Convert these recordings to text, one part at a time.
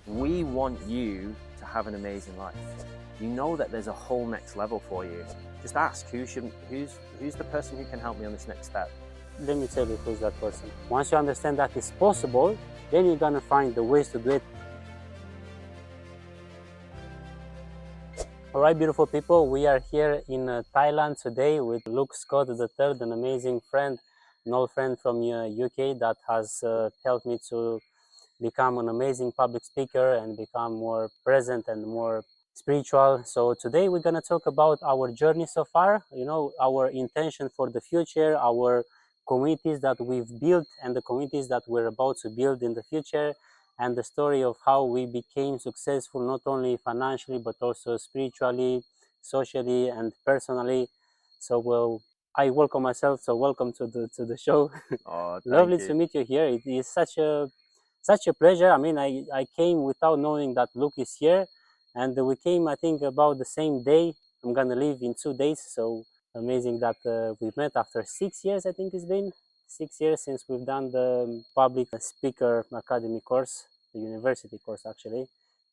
We want you to have an amazing life. You know that there's a whole next level for you. Just ask, who's the person who can help me on this next step? Let me tell you who's that person. Once you understand that it's possible, then you're gonna find the ways to do it. All right, beautiful people, we are here in Thailand today with Luke Scott III, an amazing friend, an old friend from UK that has helped me to become an amazing public speaker and become more present and more spiritual. So today we're going to talk about our journey so far, our intention for the future, our communities that we've built and the communities that we're about to build in the future, and the story of how we became successful not only financially but also spiritually, socially, and personally. So I welcome myself. So welcome to the show. Oh, Lovely thank to you. meet you here. It is such a pleasure. I mean, I came without knowing that Luke is here, and we came, I think, about the same day. I'm gonna leave in 2 days, so amazing that we met after 6 years. I think it's been 6 years since we've done the public speaker academy course, the university course actually,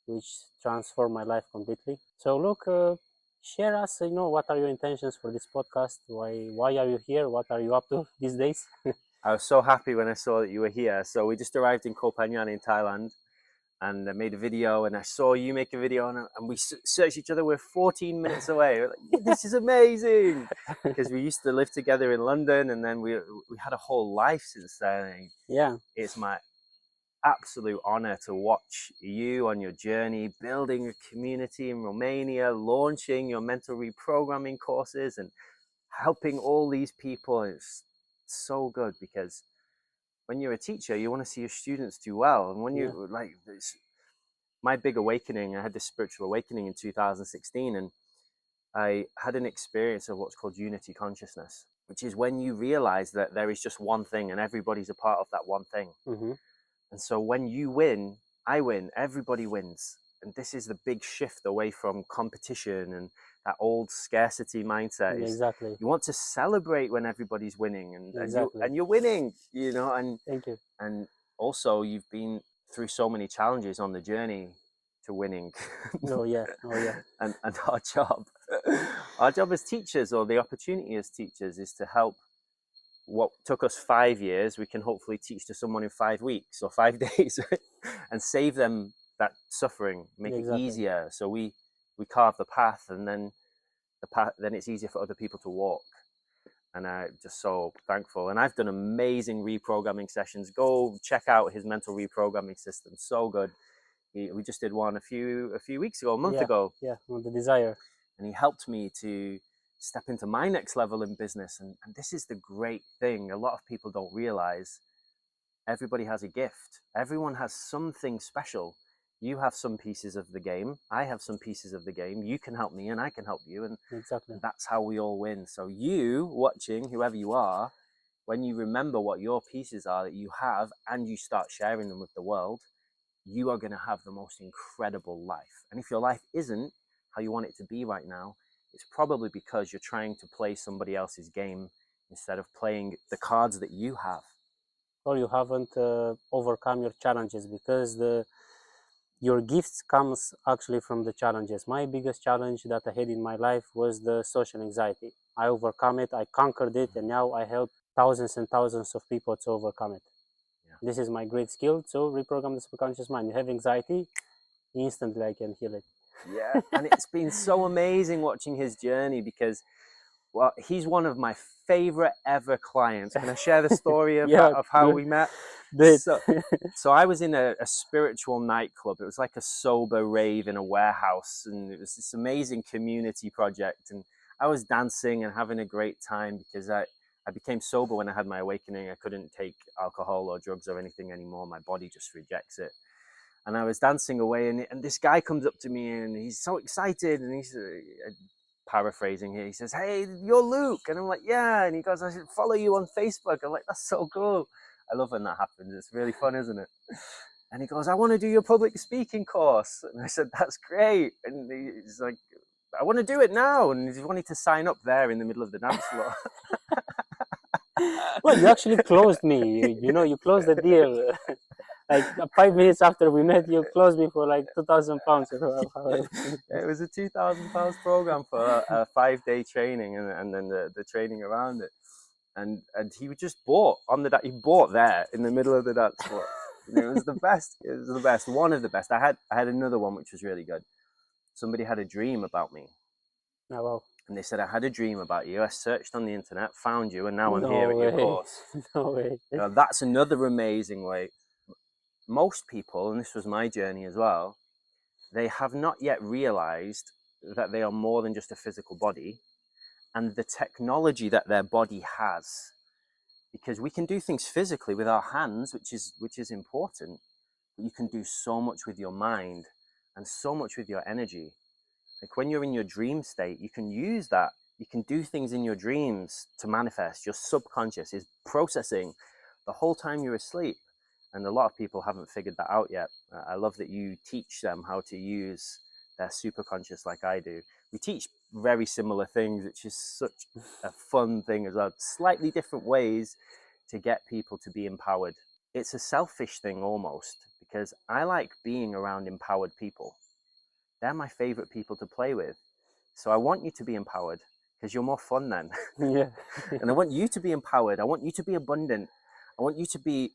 which transformed my life completely. So, Luke, share us. What are your intentions for this podcast? Why are you here? What are you up to these days? I was so happy when I saw that you were here. So we just arrived in Koh Phangan in Thailand, and I made a video, and I saw you make a video, and we searched each other. We're 14 minutes away. We're like, this is amazing, because we used to live together in London, and then we had a whole life since then. Yeah, it's my absolute honor to watch you on your journey, building a community in Romania, launching your mental reprogramming courses, and helping all these people. It's so good, because when you're a teacher, you want to see your students do well. And when you like this, my big awakening, I had this spiritual awakening in 2016, and I had an experience of what's called unity consciousness, which is when you realize that there is just one thing and everybody's a part of that one thing. Mm-hmm. And so when you win, I win, everybody wins. And this is the big shift away from competition and that old scarcity mindset. Exactly. You want to celebrate when everybody's winning, Exactly. and you're winning, and Thank you. and also you've been through so many challenges on the journey to winning. Oh yeah. And our job as teachers, or the opportunity as teachers, is to help what took us 5 years, we can hopefully teach to someone in 5 weeks or 5 days, right? And save them that suffering, make it easier. So we carve the path, and then then it's easier for other people to walk. And I'm just so thankful. And I've done amazing reprogramming sessions. Go check out his mental reprogramming system. So good. We just did one a few weeks ago, a month ago. Yeah, on the desire. And he helped me to step into my next level in business. And this is the great thing. A lot of people don't realize everybody has a gift. Everyone has something special. You have some pieces of the game. I have some pieces of the game. You can help me and I can help you. And that's how we all win. So you watching, whoever you are, when you remember what your pieces are that you have and you start sharing them with the world, you are going to have the most incredible life. And if your life isn't how you want it to be right now, it's probably because you're trying to play somebody else's game instead of playing the cards that you have. Or you haven't overcome your challenges, because your gifts comes actually from the challenges. My biggest challenge that I had in my life was the social anxiety. I overcome it, I conquered it, and now I help thousands and thousands of people to overcome it. Yeah. This is my great skill, to reprogram the subconscious mind. You have anxiety, instantly I can heal it. Yeah, and it's been so amazing watching his journey, because he's one of my favorite ever clients. Can I share the story of, of how we met? So I was in a spiritual nightclub. It was like a sober rave in a warehouse, and it was this amazing community project. And I was dancing and having a great time, because I became sober when I had my awakening. I couldn't take alcohol or drugs or anything anymore. My body just rejects it. And I was dancing away, and this guy comes up to me, and he's so excited, and he's paraphrasing here. He says, "Hey, you're Luke." And I'm like, "Yeah." And he goes, "I should follow you on Facebook." I'm like, "That's so cool." I love when that happens. It's really fun, isn't it? And he goes, "I want to do your public speaking course." And I said, "That's great." And he's like, "I want to do it now." And he wanted to sign up there in the middle of the dance floor. Well, you actually closed me. You closed the deal. like 5 minutes after we met, you closed me for like 2,000 pounds. It was a £2,000 program for a 5-day training, and then the training around it. And he just bought on he bought there in the middle of the dance floor. It was the best. It was the best. One of the best. I had another one which was really good. Somebody had a dream about me. Oh, wow. And they said, I had a dream about you. I searched on the internet, found you, and now I'm here No at your way. course. No way. That's another amazing way. Most people, and this was my journey as well, they have not yet realized that they are more than just a physical body, and the technology that their body has. Because we can do things physically with our hands, which is important, but you can do so much with your mind and so much with your energy. Like when you're in your dream state, you can use that. You can do things in your dreams to manifest. Your subconscious is processing the whole time you're asleep. And a lot of people haven't figured that out yet. I love that you teach them how to use their superconscious like I do. We teach very similar things, which is such a fun thing as well. Slightly different ways to get people to be empowered. It's a selfish thing almost, because I like being around empowered people. They're my favorite people to play with. So I want you to be empowered because you're more fun then. Yeah. And I want you to be empowered. I want you to be abundant. I want you to be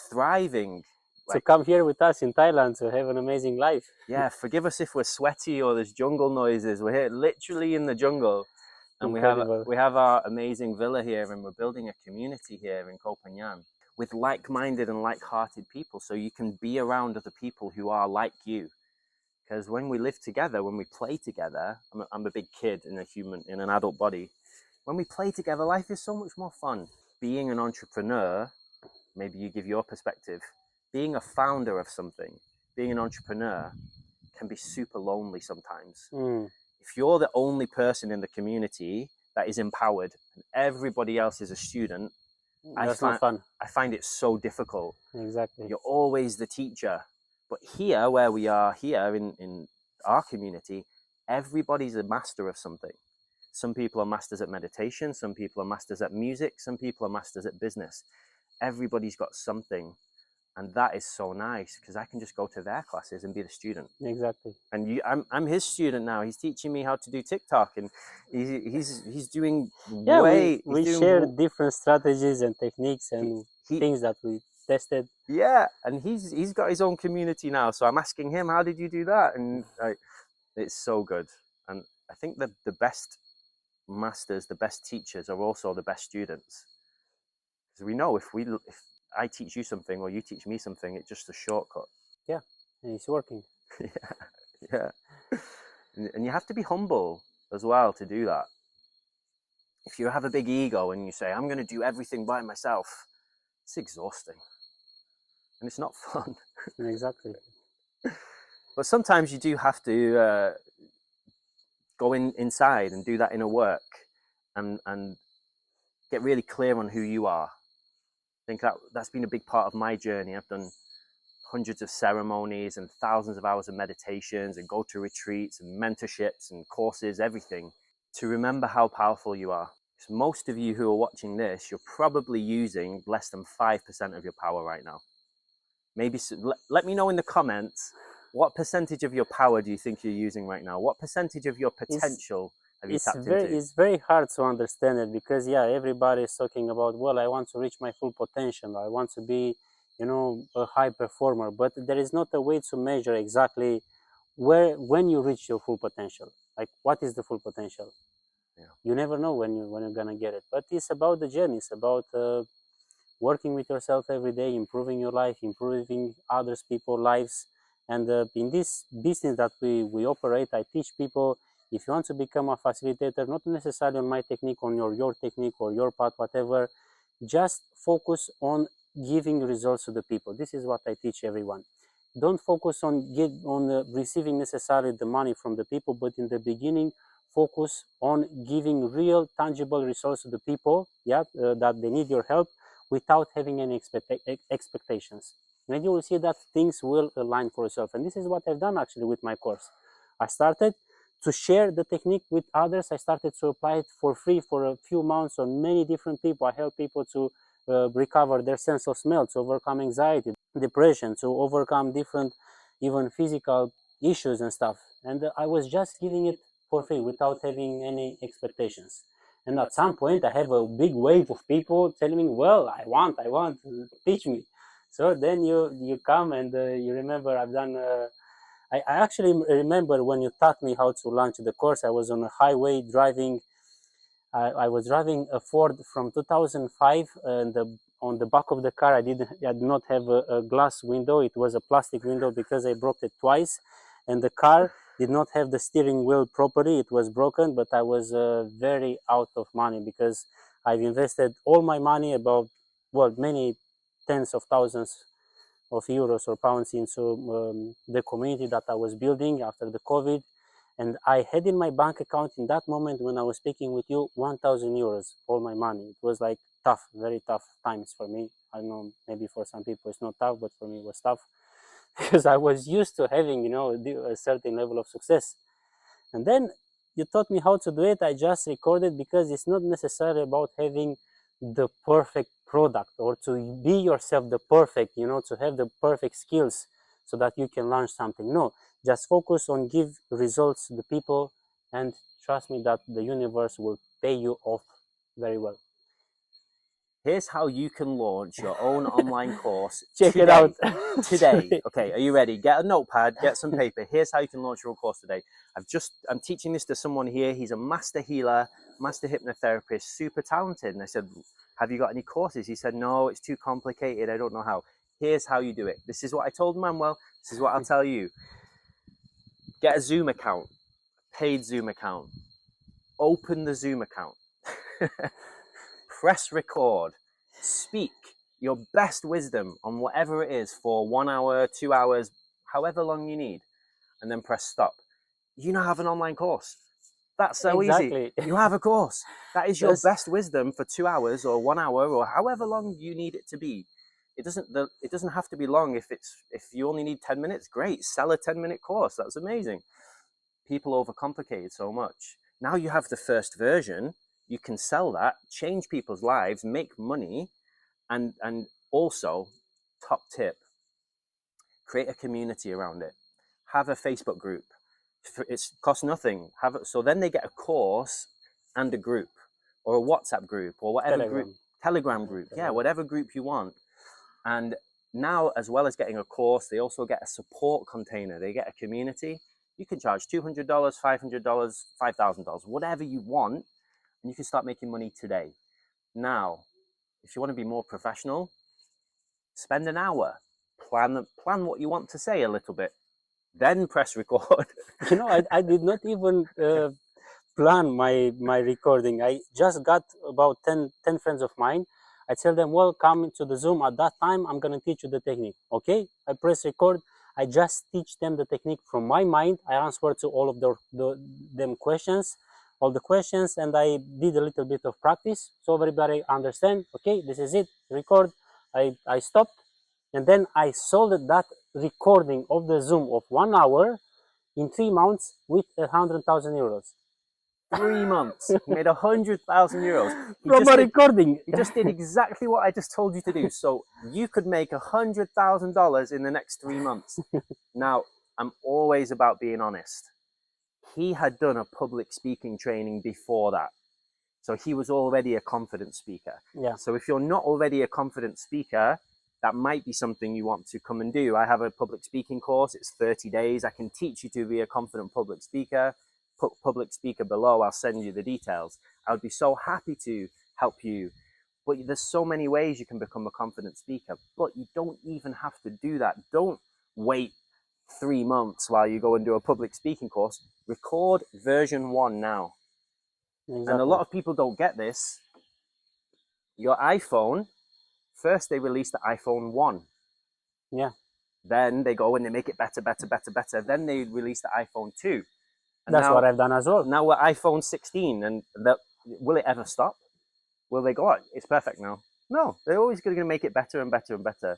thriving. To come here with us in Thailand to have an amazing life. Yeah, forgive us if we're sweaty or there's jungle noises. We're here literally in the jungle. And we have our amazing villa here, and we're building a community here in Koh Phangan with like-minded and like-hearted people. So you can be around other people who are like you. Because when we live together, when we play together, I'm a big kid in an adult body. When we play together, life is so much more fun. Being an entrepreneur, maybe you give your perspective. Being a founder of something, being an entrepreneur can be super lonely sometimes. If you're the only person in the community that is empowered and everybody else is a student, that's not fun. I find it so difficult. Exactly. You're always the teacher. But here, where we are here in our community, everybody's a master of something. Some people are masters at meditation. Some people are masters at music. Some people are masters at business. Everybody's got something. And that is so nice because I can just go to their classes and be the student. Exactly. And I'm his student now. He's teaching me how to do TikTok, and he's doing we share different strategies and techniques and things that we tested. Yeah, and he's got his own community now. So I'm asking him, how did you do that? And it's so good. And I think that the best masters, the best teachers are also the best students. Because we know if I teach you something or you teach me something, it's just a shortcut. Yeah, and it's working. Yeah. And you have to be humble as well to do that. If you have a big ego and you say, I'm going to do everything by myself, it's exhausting. And it's not fun. Exactly. But sometimes you do have to go inside and do that inner work and get really clear on who you are. I think that's been a big part of my journey. I've done hundreds of ceremonies and thousands of hours of meditations and go to retreats and mentorships and courses, everything, to remember how powerful you are. Because most of you who are watching this, you're probably using less than 5% of your power right now. Maybe let me know in the comments, what percentage of your power do you think you're using right now? What percentage of your potential have you tapped into? It's very hard to understand it because, yeah, everybody is talking about, well, I want to reach my full potential. I want to be, a high performer. But there is not a way to measure exactly when you reach your full potential. Like, what is the full potential? Yeah. You never know when you're going to get it. But it's about the journey. It's about working with yourself every day, improving your life, improving others people's lives. And in this business that we operate, I teach people, if you want to become a facilitator, not necessarily on my technique, on your technique or your path, whatever, just focus on giving results to the people. This is what I teach everyone. Don't focus on receiving necessarily the money from the people, but in the beginning, focus on giving real, tangible results to the people, that they need your help, without having any expectations. And you will see that things will align for yourself. And this is what I've done actually with my course. I started to share the technique with others. I started to apply it for free for a few months on many different people. I help people to recover their sense of smell, to overcome anxiety, depression, to overcome different even physical issues and stuff. And I was just giving it for free without having any expectations. And at some point I have a big wave of people telling me, well, I want, teach me. So then you come and you remember I've done I actually remember when you taught me how to launch the course. I was on a highway driving. I was driving a Ford from 2005, and on the back of the car I did not have a glass window. It was a plastic window because I broke it twice, and the car did not have the steering wheel properly. It was broken, but I was very out of money because I've invested all my money, about, well, many tens of thousands of euros or pounds into the community that I was building after the COVID. And I had in my bank account in that moment when I was speaking with you 1,000 euros, all my money. It was like tough, very tough times for me. I don't know, maybe for some people it's not tough, but for me it was tough because I was used to having, a certain level of success. And then you taught me how to do it. I just recorded because it's not necessarily about having the perfect product or to be yourself the perfect, to have the perfect skills so that you can launch something. No, just focus on give results to the people, and trust me that the universe will pay you off very well. Here's how you can launch your own online course. Check it out. Today. Okay, are you ready? Get a notepad, get some paper. Here's how you can launch your own course today. I'm teaching this to someone here. He's a master healer, master hypnotherapist, super talented. And I said, have you got any courses? He said, no, it's too complicated. I don't know how. Here's how you do it. This is what I told Emanuel. This is what I'll tell you. Get a Zoom account, paid Zoom account. Open the Zoom account. Press record, speak your best wisdom on whatever it is for 1 hour, 2 hours, however long you need, and then press stop. You now have an online course. That's so easy. You have a course. That is your best wisdom for 2 hours or 1 hour or however long you need it to be. It doesn't have to be long. If you only need 10 minutes, great. Sell a 10-minute course. That's amazing. People overcomplicate it so much. Now you have the first version. You can sell that, change people's lives, make money, and also, top tip, create a community around it. Have a Facebook group. It costs nothing. So then they get a course and a group, or a WhatsApp group, or whatever Telegram group. Yeah, whatever group you want. And now, as well as getting a course, they also get a support container. They get a community. You can charge $200, $500, $5,000, whatever you want. And you can start making money today. Now, if you want to be more professional, spend an hour, plan what you want to say a little bit, then press record. I did not even plan my recording. I just got about 10 friends of mine. I tell them, well, come to the Zoom at that time. I'm going to teach you the technique. Okay, I press record. I just teach them the technique from my mind. I answer to all of them questions. All the questions, and I did a little bit of practice so everybody understand. Okay, this is it. Record. I stopped, and then I sold that recording of the Zoom of 1 hour in 3 months with 100,000 euros. 3 months, he made 100,000 euros from a recording. He just did exactly what I just told you to do. So you could make $100,000 in the next 3 months. Now, I'm always about being honest. He had done a public speaking training before that. So he was already a confident speaker. Yeah. So if you're not already a confident speaker, that might be something you want to come and do. I have a public speaking course. It's 30 days. I can teach you to be a confident public speaker. Put public speaker below. I'll send you the details. I would be so happy to help you. But there's so many ways you can become a confident speaker. But you don't even have to do that. Don't wait 3 months while you go and do a public speaking course. Record version 1 now. Exactly. And a lot of people don't get this. Your iPhone, first they release the iPhone 1. Yeah. Then they go and they make it better. Then they release the iPhone 2. And that's what I've done as well. Now we're iPhone 16, and will it ever stop? Will they go, oh, it's perfect now? No, they're always going to make it better and better and better.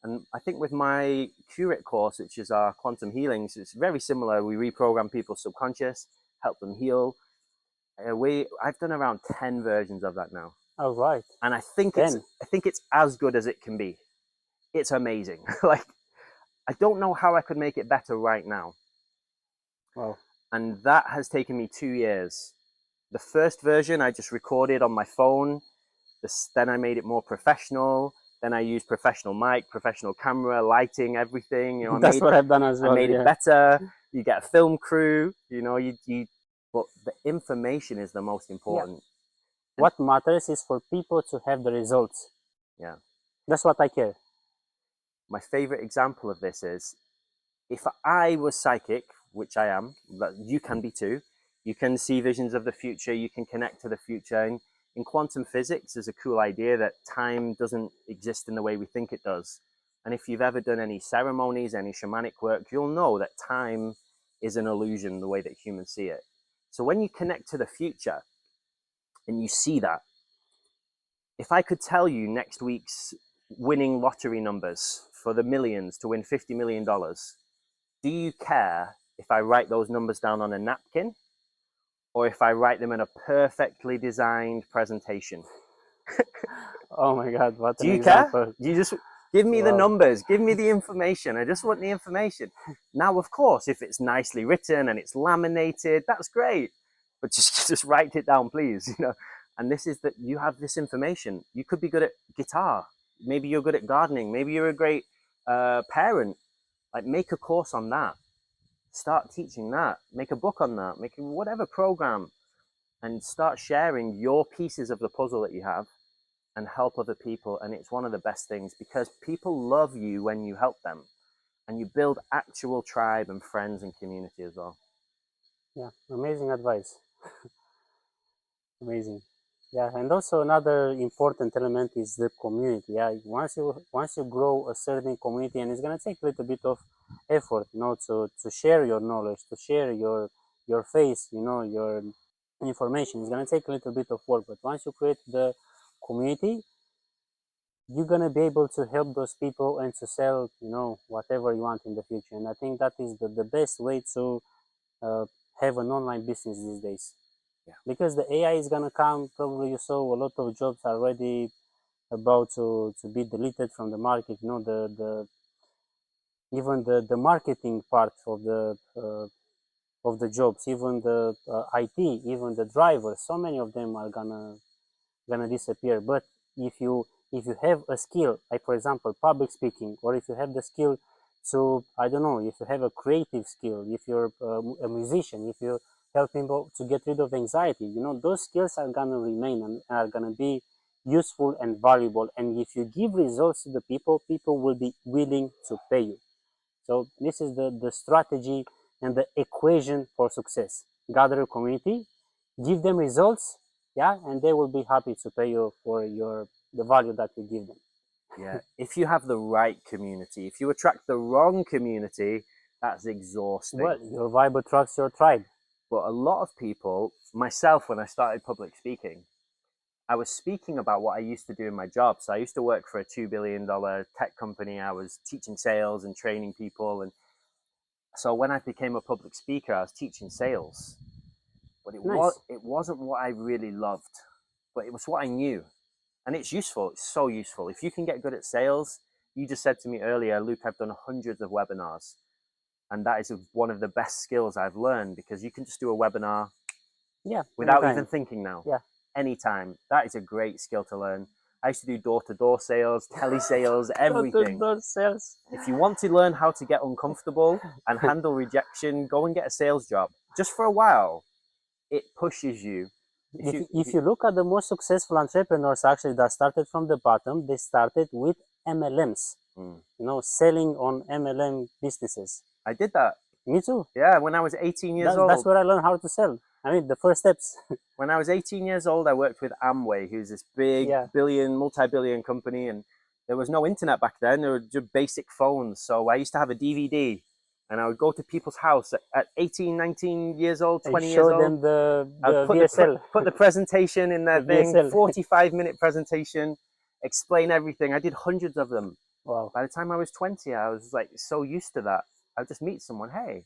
And I think with my Curate course, which is our quantum healings, it's very similar. We reprogram people's subconscious, help them heal. I've done around 10 versions of that now. All right. And I think it's as good as it can be. It's amazing. Like, I don't know how I could make it better right now. Wow. And that has taken me 2 years. The first version I just recorded on my phone. Then I made it more professional. Then I used professional mic, professional camera, lighting, everything. You know, That's what I've done as well. I made it better. You get a film crew. You know, but the information is the most important. Yeah. What matters is for people to have the results. Yeah. That's what I care. My favorite example of this is, if I was psychic, which I am, but you can be too, you can see visions of the future, you can connect to the future. And in quantum physics, there's a cool idea that time doesn't exist in the way we think it does. And if you've ever done any ceremonies, any shamanic work, you'll know that time is an illusion the way that humans see it. So when you connect to the future and you see that, if I could tell you next week's winning lottery numbers for the millions to win $50 million, do you care if I write those numbers down on a napkin or if I write them in a perfectly designed presentation? Oh my God, what do an you example. care? You just give me the numbers, give me the information. I just want the information. Now, of course, if it's nicely written and it's laminated, that's great. But just write it down, please. You know. And this is that you have this information. You could be good at guitar. Maybe you're good at gardening. Maybe you're a great parent. Like, make a course on that. Start teaching that. Make a book on that. Make whatever program, and start sharing your pieces of the puzzle that you have and help other people. And it's one of the best things, because people love you when you help them, and you build actual tribe and friends and community as well. Yeah, amazing advice. Amazing. Yeah, and also another important element is the community. Yeah, once you grow a certain community, and it's gonna take a little bit of effort, you know, to share your knowledge, to share your face, you know, your information. It's gonna take a little bit of work, but once you create the community, you're gonna be able to help those people and to sell, you know, whatever you want in the future. And I think that is the best way to have an online business these days. Yeah. Because the AI is gonna come. Probably you saw a lot of jobs are already about to be deleted from the market. You know, even the marketing part of the jobs, even the IT, even the drivers. So many of them are gonna disappear. But if you have a skill, like for example public speaking, or if you have the skill to, I don't know, if you have a creative skill, if you're a musician, if you help people to get rid of anxiety, you know, those skills are gonna remain and are gonna be useful and valuable. And if you give results to the people will be willing to pay you. So this is the strategy and the equation for success. Gather a community, give them results, yeah, and they will be happy to pay you for the value that you give them. Yeah, if you have the right community. If you attract the wrong community, that's exhausting. Well, your vibe attracts your tribe. But a lot of people, myself, when I started public speaking, I was speaking about what I used to do in my job. So I used to work for a $2 billion tech company. I was teaching sales and training people. And so when I became a public speaker, I was teaching sales. But it wasn't what I really loved, but it was what I knew. And it's useful. It's so useful. If you can get good at sales, you just said to me earlier, Luke, I've done hundreds of webinars. And that is one of the best skills I've learned, because you can just do a webinar without even thinking now. Yeah. Anytime. That is a great skill to learn. I used to do door-to-door sales, telesales, everything. Door-to-door sales. If you want to learn how to get uncomfortable and handle rejection, go and get a sales job. Just for a while, it pushes you. If you look at the most successful entrepreneurs, actually, that started from the bottom, they started with MLMs. You know, selling on MLM businesses. I did that. Me too. Yeah, when I was 18 years old. That's where I learned how to sell. I mean, the first steps. When I was 18 years old, I worked with Amway, who's this big multi-billion company, and there was no internet back then. There were just basic phones. So I used to have a DVD, and I would go to people's house at 18, 19 years old, 20 years old. Show them the VSL. Put the presentation in their thing, 45-minute presentation, explain everything. I did hundreds of them. Wow. By the time I was 20, I was like so used to that. I would just meet someone. Hey,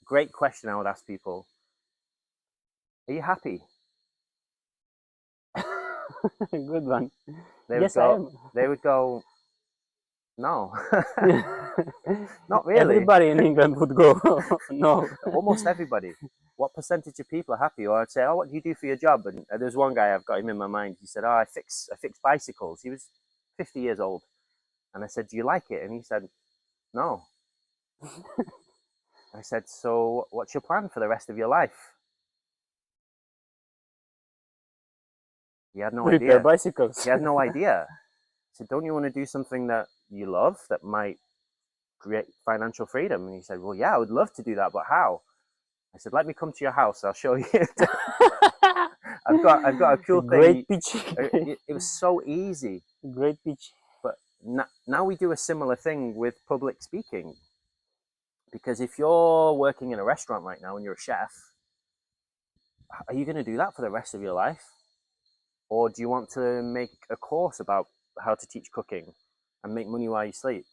great question I would ask people. Are you happy? Good one. They Yes, would I go, am. they would go, no, not really. Everybody in England would go, no. Almost everybody. What percentage of people are happy? Or I'd say, oh, what do you do for your job? And there's one guy, I've got him in my mind. He said, oh, I fix bicycles. He was 50 years old. And I said, do you like it? And he said, no. I said, so what's your plan for the rest of your life? He had no Repair idea. bicycles. He had no idea. I said, don't you want to do something that you love that might create financial freedom? And he said, well, yeah, I would love to do that, but how? I said, let me come to your house. I'll show you. I've got a cool Great thing. pitch. It was so easy. Great pitch. But now we do a similar thing with public speaking. Because if you're working in a restaurant right now and you're a chef, are you going to do that for the rest of your life? Or do you want to make a course about how to teach cooking and make money while you sleep?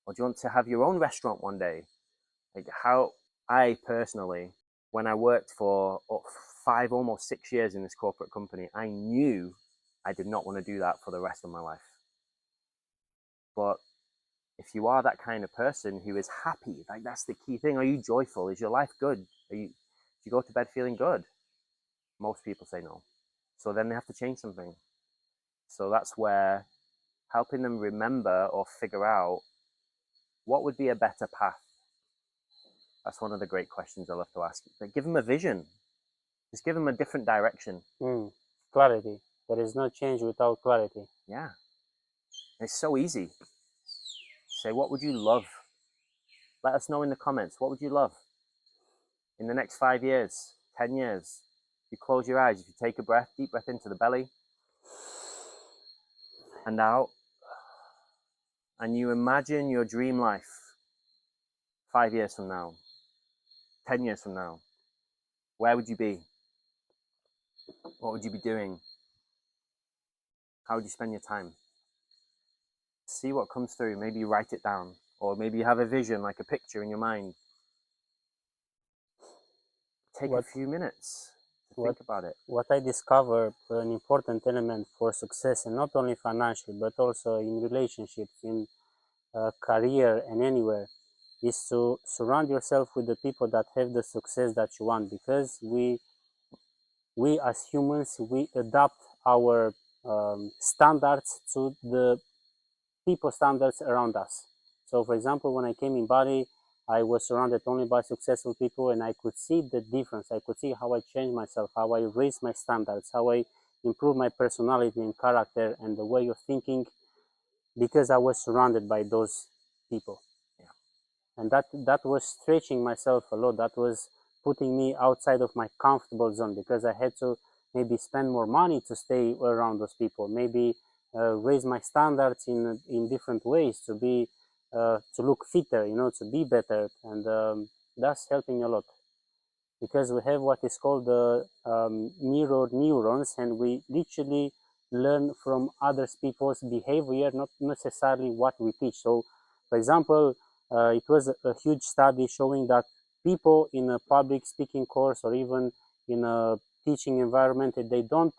Or do you want to have your own restaurant one day? Like how I personally, when I worked for 5, almost 6 years in this corporate company, I knew I did not want to do that for the rest of my life. But if you are that kind of person who is happy, like that's the key thing. Are you joyful? Is your life good? Do you go to bed feeling good? Most people say no. So then they have to change something. So that's where helping them remember or figure out what would be a better path. That's one of the great questions I love to ask. Like, give them a vision. Just give them a different direction. Clarity. There is no change without clarity. Yeah. It's so easy. Say, what would you love? Let us know in the comments. What would you love in the next 5 years, 10 years? You close your eyes. If you take a breath, deep breath into the belly and out, and you imagine your dream life 5 years from now, 10 years from now, where would you be? What would you be doing? How would you spend your time? See what comes through. Maybe you write it down, or maybe you have a vision, like a picture in your mind. Take a few minutes to think about it. What I discovered an important element for success, and not only financially, but also in relationships, in career and anywhere, is to surround yourself with the people that have the success that you want, because we as humans, we adapt our standards to the people standards around us. So for example, when I came in Bali, I was surrounded only by successful people, and I could see the difference. I could see how I changed myself, how I raised my standards, how I improved my personality and character and the way of thinking, because I was surrounded by those people. Yeah. And that was stretching myself a lot. That was putting me outside of my comfortable zone, because I had to maybe spend more money to stay around those people, maybe raise my standards in different ways to be to look fitter, to be better, and that's helping a lot, because we have what is called the mirror neurons, and we literally learn from other people's behavior, not necessarily what we teach. So for example, it was a huge study showing that people in a public speaking course or even in a teaching environment, they don't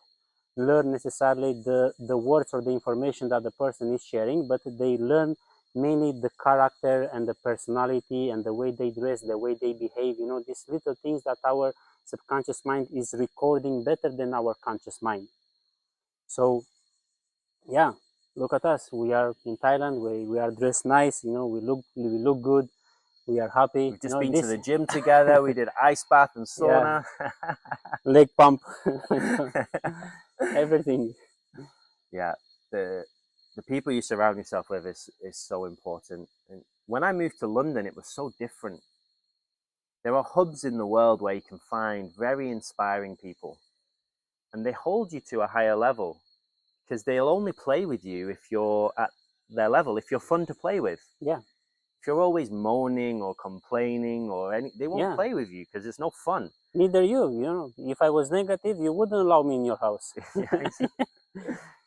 learn necessarily the words or the information that the person is sharing, but they learn mainly the character and the personality and the way they dress, the way they behave, these little things that our subconscious mind is recording better than our conscious mind. So yeah, look at us. We are in Thailand. We are dressed nice, we look good. We are happy. We've just been to the gym together. We did ice bath and sauna. Yeah. Leg pump. Everything. Yeah, the people you surround yourself with is so important. And when I moved to London, it was so different. There are hubs in the world where you can find very inspiring people, and they hold you to a higher level, because they'll only play with you if you're at their level, if you're fun to play with. Yeah. If you're always moaning or complaining they won't play with you, because it's no fun. Neither you. If I was negative, you wouldn't allow me in your house.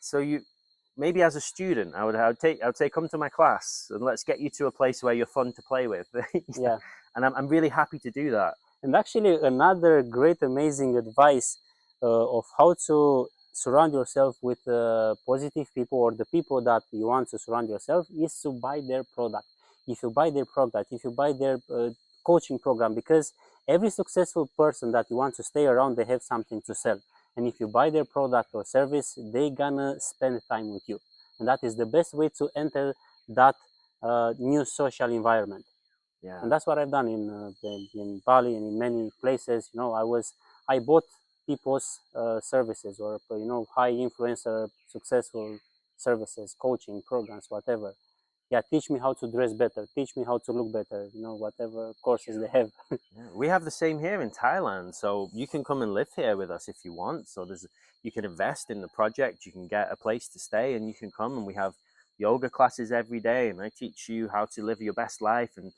So maybe as a student, I would say, come to my class and let's get you to a place where you're fun to play with. Yeah. And I'm really happy to do that. And actually, another great, amazing advice of how to surround yourself with positive people, or the people that you want to surround yourself, is to buy their product. If you buy their product, if you buy their coaching program, because every successful person that you want to stay around, they have something to sell. And if you buy their product or service, they gonna spend time with you. And that is the best way to enter that new social environment. Yeah. And that's what I've done in Bali and in many places. You know, I bought people's services, or high influencer successful services, coaching programs, whatever. Yeah, teach me how to dress better, teach me how to look better, whatever courses they have. Yeah, we have the same here in Thailand, so you can come and live here with us if you want. So you can invest in the project, you can get a place to stay, and you can come, and we have yoga classes every day, and I teach you how to live your best life. And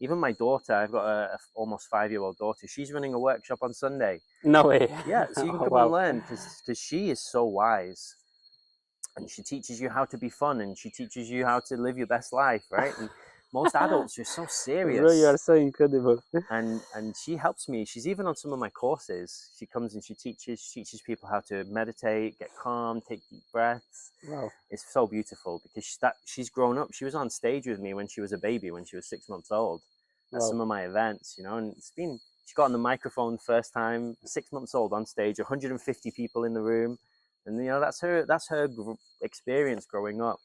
even my daughter, I've got a almost 5-year-old daughter, she's running a workshop on Sunday. No way. Yeah, so you can come Wow. and learn, because she is so wise, and she teaches you how to be fun, and she teaches you how to live your best life, right? And most adults are so serious. Bro, you are so incredible. And she helps me. She's even on some of my courses. She comes and she teaches people how to meditate, get calm, take deep breaths. Wow. It's so beautiful, because she's grown up. She was on stage with me when she was a baby, when she was 6 months old, at some of my events, and she got on the microphone first time, 6 months old, on stage, 150 people in the room. And that's her experience growing up.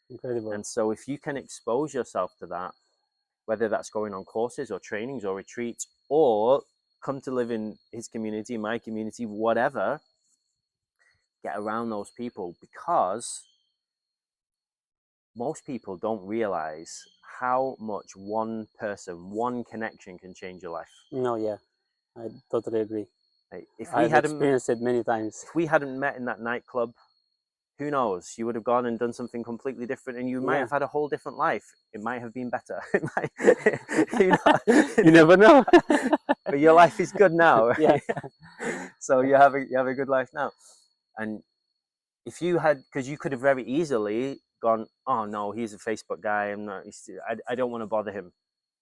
Incredible. And so if you can expose yourself to that, whether that's going on courses or trainings or retreats, or come to live in his community, my community, whatever, get around those people, because most people don't realize how much one person, one connection can change your life. No, yeah, I totally agree. If I've experienced it many times. If we hadn't met in that nightclub, who knows? You would have gone and done something completely different, and you might have had a whole different life. It might have been better. You never know. But your life is good now. Right? Yeah. So you have a good life now. And if you had, because you could have very easily gone, oh no, he's a Facebook guy. I don't want to bother him.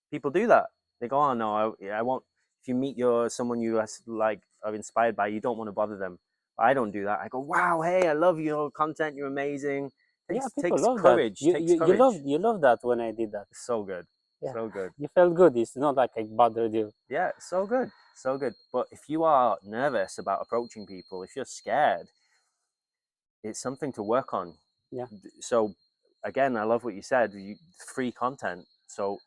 People do that. They go, oh no, I won't. If you meet someone you are inspired by, you don't want to bother them. I don't do that. I go, wow, hey, I love your content. You're amazing. People love courage. That. You love that when I did that. So good. Yeah. So good. You felt good. It's not like I bothered you. Yeah, so good. So good. But if you are nervous about approaching people, if you're scared, it's something to work on. Yeah. So again, I love what you said, free content. So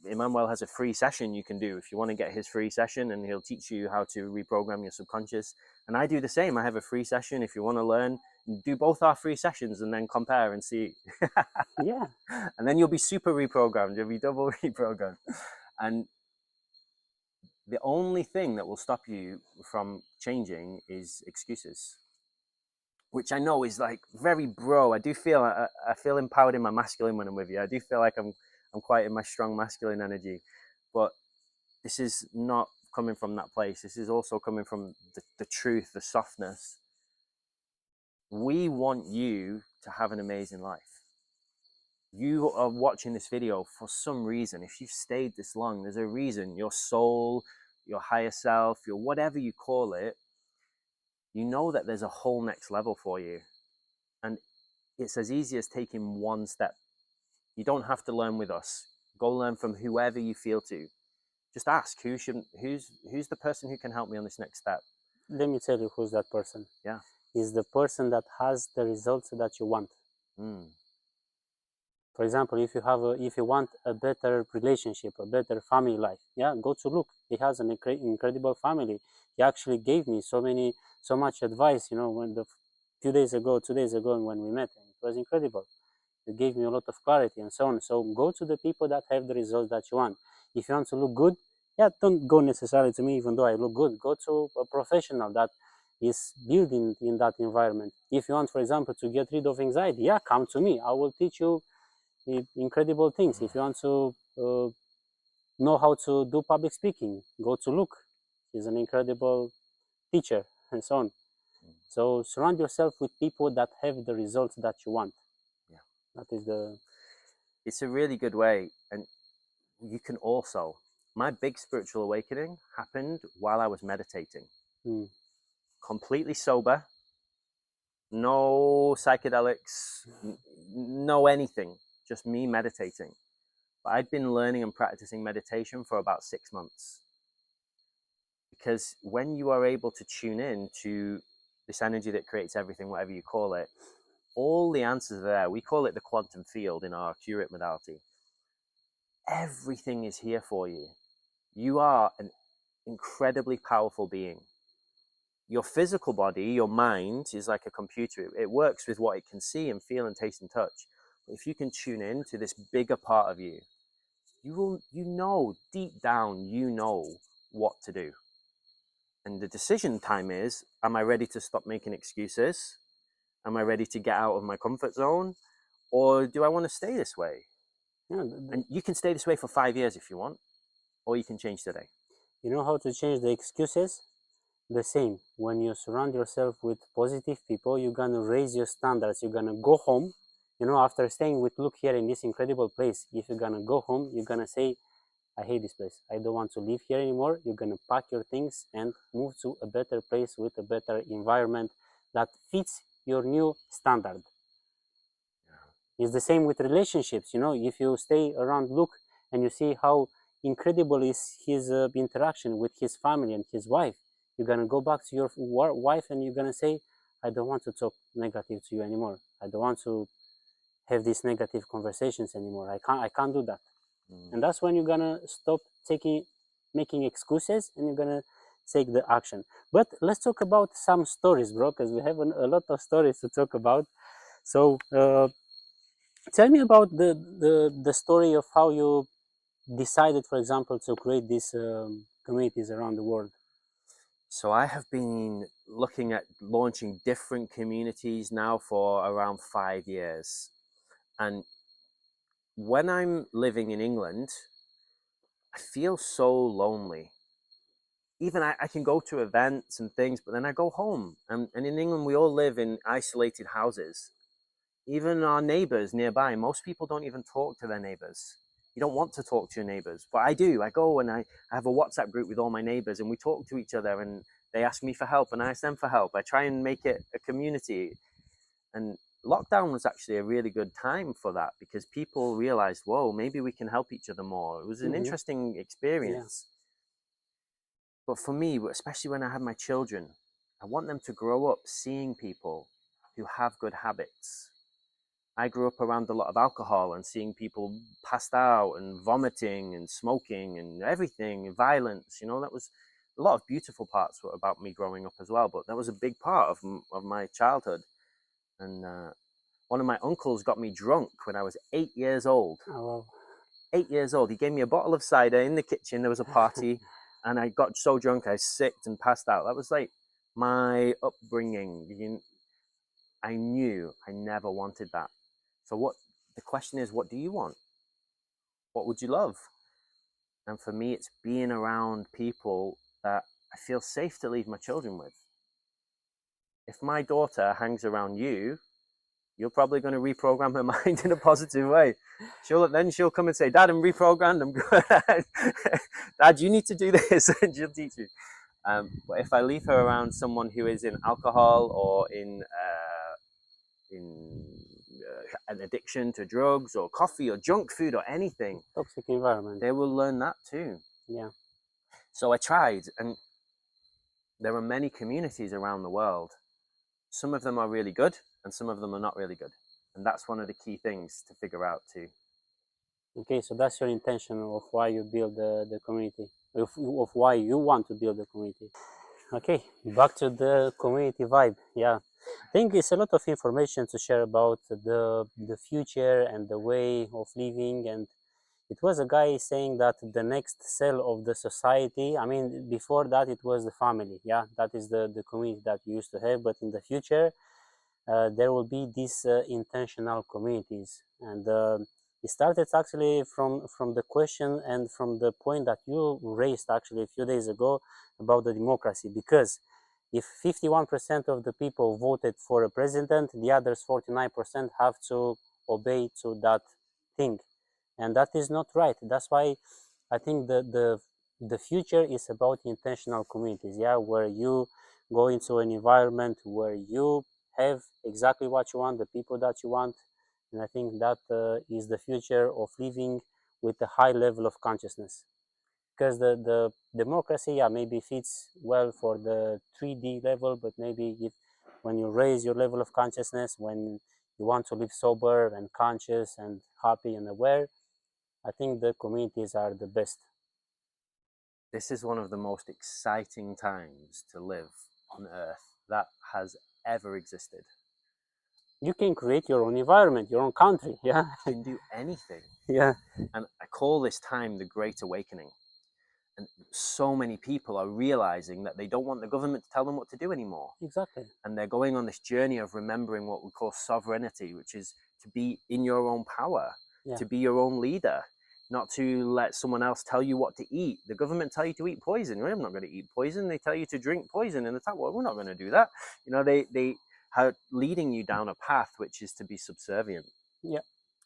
Emanuel has a free session you can do if you want to get his free session, and he'll teach you how to reprogram your subconscious. And I do the same. I have a free session. If you want to learn, do both our free sessions and then compare and see. Yeah. And then you'll be super reprogrammed. You'll be double reprogrammed. And the only thing that will stop you from changing is excuses, which I know is like very bro. I do feel I feel empowered in my masculine when I'm with you. I do feel like I'm quite in my strong masculine energy, but this is not coming from that place. This is also coming from the truth, the softness. We want you to have an amazing life. You are watching this video for some reason. If you've stayed this long, there's a reason. Your soul, your higher self, your whatever you call it, you know that there's a whole next level for you. And it's as easy as taking one step. You don't have to learn with us. Go learn from whoever you feel to. Just ask who's the person who can help me on this next step. Let me tell you who's that person. Yeah. Is the person that has the results that you want. For example, if you want a better relationship, a better family life, yeah, go to Luke. He has an incredible family. He actually gave me so much advice, when 2 days ago, when we met, and it was incredible. He gave me a lot of clarity and so on. So go to the people that have the results that you want. If you want to look good, yeah, don't go necessarily to me, even though I look good. Go to a professional that is building in that environment. If you want, for example, to get rid of anxiety, yeah, come to me. I will teach you incredible things. If you want to know how to do public speaking, go to Luke. He's an incredible teacher and so on. So surround yourself with people that have the results that you want. Yeah, that is it's a really good way. And you can also, my big spiritual awakening happened while I was meditating. Completely sober, no psychedelics, no anything, just me meditating. But I'd been learning and practicing meditation for about 6 months. Because when you are able to tune in to this energy that creates everything, whatever you call it, all the answers are there. We call it the quantum field in our curate modality. Everything is here for you. You are an incredibly powerful being. Your physical body, your mind, is like a computer. It works with what it can see and feel and taste and touch. But if you can tune in to this bigger part of you, you know, deep down, you know what to do. And the decision time is, am I ready to stop making excuses? Am I ready to get out of my comfort zone? Or do I want to stay this way? Yeah, and you can stay this way for 5 years if you want, or you can change today. You know how to change the excuses? The same. When you surround yourself with positive people, you're gonna raise your standards. You're gonna go home. You know, after staying with Luke here in this incredible place, if you're gonna go home, you're gonna say, I hate this place. I don't want to live here anymore. You're gonna pack your things and move to a better place with a better environment that fits your new standard. Yeah. It's the same with relationships. You know, if you stay around Luke and you see how incredible is his interaction with his family and his wife, you're gonna go back to your wife and you're gonna say, I don't want to talk negative to you anymore. I don't want to have these negative conversations anymore. I can't do that. And that's when you're gonna stop making excuses, and you're gonna take the action. But let's talk about some stories, bro, because we have a lot of stories to talk about. So tell me about the story of how you decided, for example, to create these communities around the world. So I have been looking at launching different communities now for around 5 years. And when I'm living in England, I feel so lonely. Even I can go to events and things, but then I go home. And in England, we all live in isolated houses. Even our neighbors nearby, most people don't even talk to their neighbors. You don't want to talk to your neighbors, but I do. I go and I have a WhatsApp group with all my neighbors, and we talk to each other, and they ask me for help and I ask them for help. I try and make it a community. And lockdown was actually a really good time for that, because people realized, whoa, maybe we can help each other more. It was an interesting experience. Yeah. But for me, especially when I have my children, I want them to grow up seeing people who have good habits. I grew up around a lot of alcohol and seeing people passed out and vomiting and smoking and everything, and violence. You know, that was a lot of beautiful parts about me growing up as well, but that was a big part of my childhood. And one of my uncles got me drunk when I was 8 years old. Oh, wow. 8 years old. He gave me a bottle of cider in the kitchen. There was a party. And I got so drunk, I sicked and passed out. That was like my upbringing. I knew I never wanted that. So the question is, what do you want? What would you love? And for me, it's being around people that I feel safe to leave my children with. If my daughter hangs around you, you're probably going to reprogram her mind in a positive way. She'll come and say, Dad, I'm reprogrammed. I'm good. Dad, you need to do this, and she'll teach you. But if I leave her around someone who is in alcohol or in an addiction to drugs or coffee or junk food or anything, toxic environment, they will learn that too. Yeah. So I tried, and there are many communities around the world. Some of them are really good, and some of them are not really good. And that's one of the key things to figure out too. Okay, so that's your intention of why you build the community, of why you want to build the community. Okay, back to the community vibe. Yeah, I think it's a lot of information to share about the future and the way of living. And it was a guy saying that the next cell of the society, I mean, before that it was the family. Yeah, that is the community that you used to have. But in the future, there will be these intentional communities. And it started actually from the question and from the point that you raised actually a few days ago about the democracy. Because if 51% of the people voted for a president, the others 49% have to obey to that thing, and that is not right. That's why I think the future is about intentional communities. Yeah, where you go into an environment where you have exactly what you want, the people that you want. And I think that is the future of living with a high level of consciousness. Because the democracy, yeah, maybe fits well for the 3D level, but maybe if when you raise your level of consciousness, when you want to live sober and conscious and happy and aware, I think the communities are the best. This is one of the most exciting times to live on Earth that has ever existed. You can create your own environment, your own country, yeah? You can do anything. Yeah. And I call this time the Great Awakening. And so many people are realizing that they don't want the government to tell them what to do anymore. Exactly. And they're going on this journey of remembering what we call sovereignty, which is to be in your own power, to be your own leader, not to let someone else tell you what to eat. The government tell you to eat poison. I'm not going to eat poison. They tell you to drink poison in the tap. Well, we're not going to do that. You know, they are leading you down a path which is to be subservient. Yeah.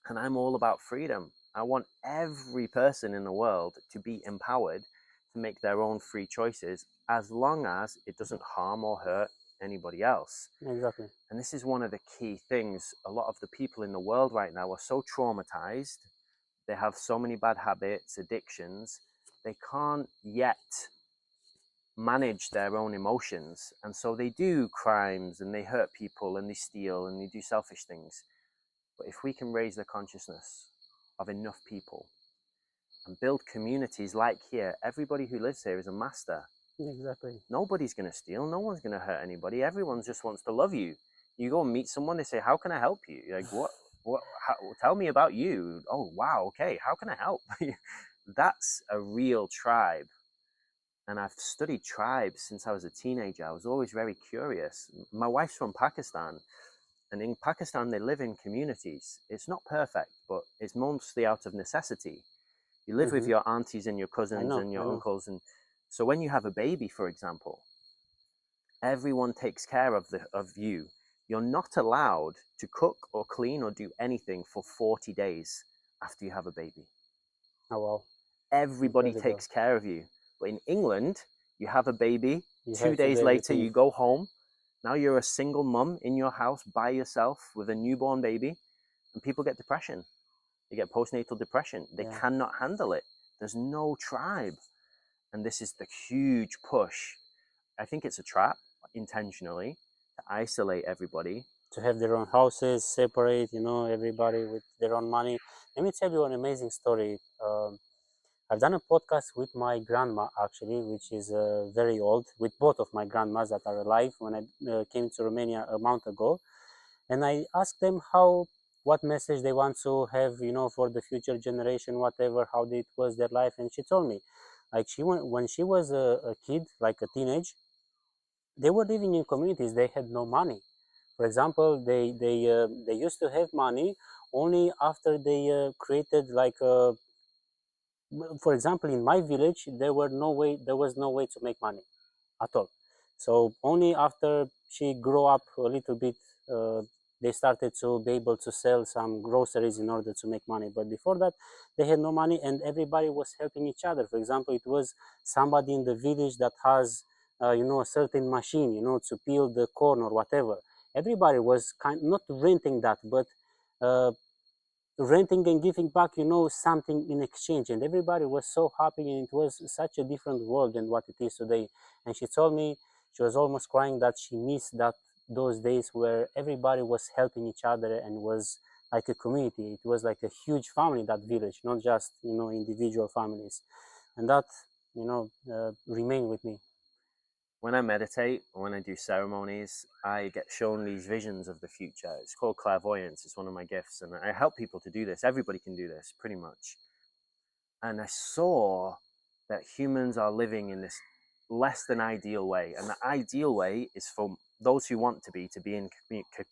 And I'm all about freedom. I want every person in the world to be empowered to make their own free choices, as long as it doesn't harm or hurt anybody else. Exactly. And this is one of the key things. A lot of the people in the world right now are so traumatized. They have so many bad habits, addictions. They can't yet manage their own emotions. And so they do crimes and they hurt people and they steal and they do selfish things. But if we can raise the consciousness of enough people and build communities like here, everybody who lives here is a master. Exactly. Nobody's going to steal. No one's going to hurt anybody. Everyone just wants to love you. You go and meet someone, they say, how can I help you? You're like, what, tell me about you. Oh, wow. Okay. How can I help? That's a real tribe. And I've studied tribes since I was a teenager. I was always very curious. My wife's from Pakistan. And in Pakistan, they live in communities. It's not perfect, but it's mostly out of necessity. You live with your aunties and your cousins and your uncles. And so when you have a baby, for example, everyone takes care of you. You're not allowed to cook or clean or do anything for 40 days after you have a baby. Oh, wow. Everybody takes care of you. But in England, you have a baby, 2 days later, you go home. Now you're a single mum in your house by yourself with a newborn baby, and people get depression. They get postnatal depression. They cannot handle it. There's no tribe. And this is the huge push. I think it's a trap, intentionally, to isolate everybody. To have their own houses, separate, everybody with their own money. Let me tell you an amazing story. I've done a podcast with my grandma, actually, which is very old, with both of my grandmas that are alive when I came to Romania a month ago. And I asked them what message they want to have, for the future generation, whatever, how it was their life. And she told me, like when she was a kid, like a teenage, they were living in communities. They had no money. For example, they used to have money only after they created like for example, in my village, there was no way to make money at all. So only after she grew up a little bit, they started to be able to sell some groceries in order to make money. But before that, they had no money, and everybody was helping each other. For example, it was somebody in the village that has, a certain machine, to peel the corn or whatever. Everybody was not renting that, but renting and giving back, something in exchange. And everybody was so happy, and it was such a different world than what it is today. And she told me she was almost crying that she missed those days where everybody was helping each other and was like a community. It was like a huge family, that village, not just, individual families. And that, remained with me. When I meditate, when I do ceremonies, I get shown these visions of the future. It's called clairvoyance. It's one of my gifts. And I help people to do this. Everybody can do this, pretty much. And I saw that humans are living in this less than ideal way. And the ideal way is for those who want to be in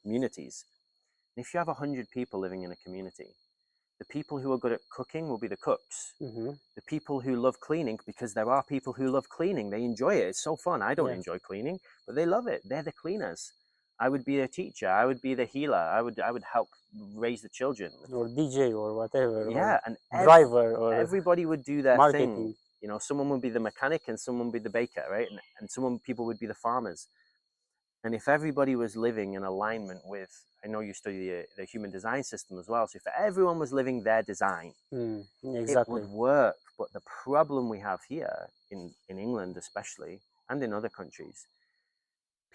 communities. And if you have 100 people living in a community, the people who are good at cooking will be the cooks. The people who love cleaning, because there are people who love cleaning, they enjoy it. It's so fun. I don't enjoy cleaning, but they love it. They're the cleaners. I would be a teacher. I would be the healer. I would help raise the children. Or DJ or whatever. Yeah, or and driver or everybody would do their marketing thing. Someone would be the mechanic and someone would be the baker, right? And people would be the farmers. And if everybody was living in alignment with, I know you study the human design system as well, so if everyone was living their design, it would work. But the problem we have here in England especially, and in other countries,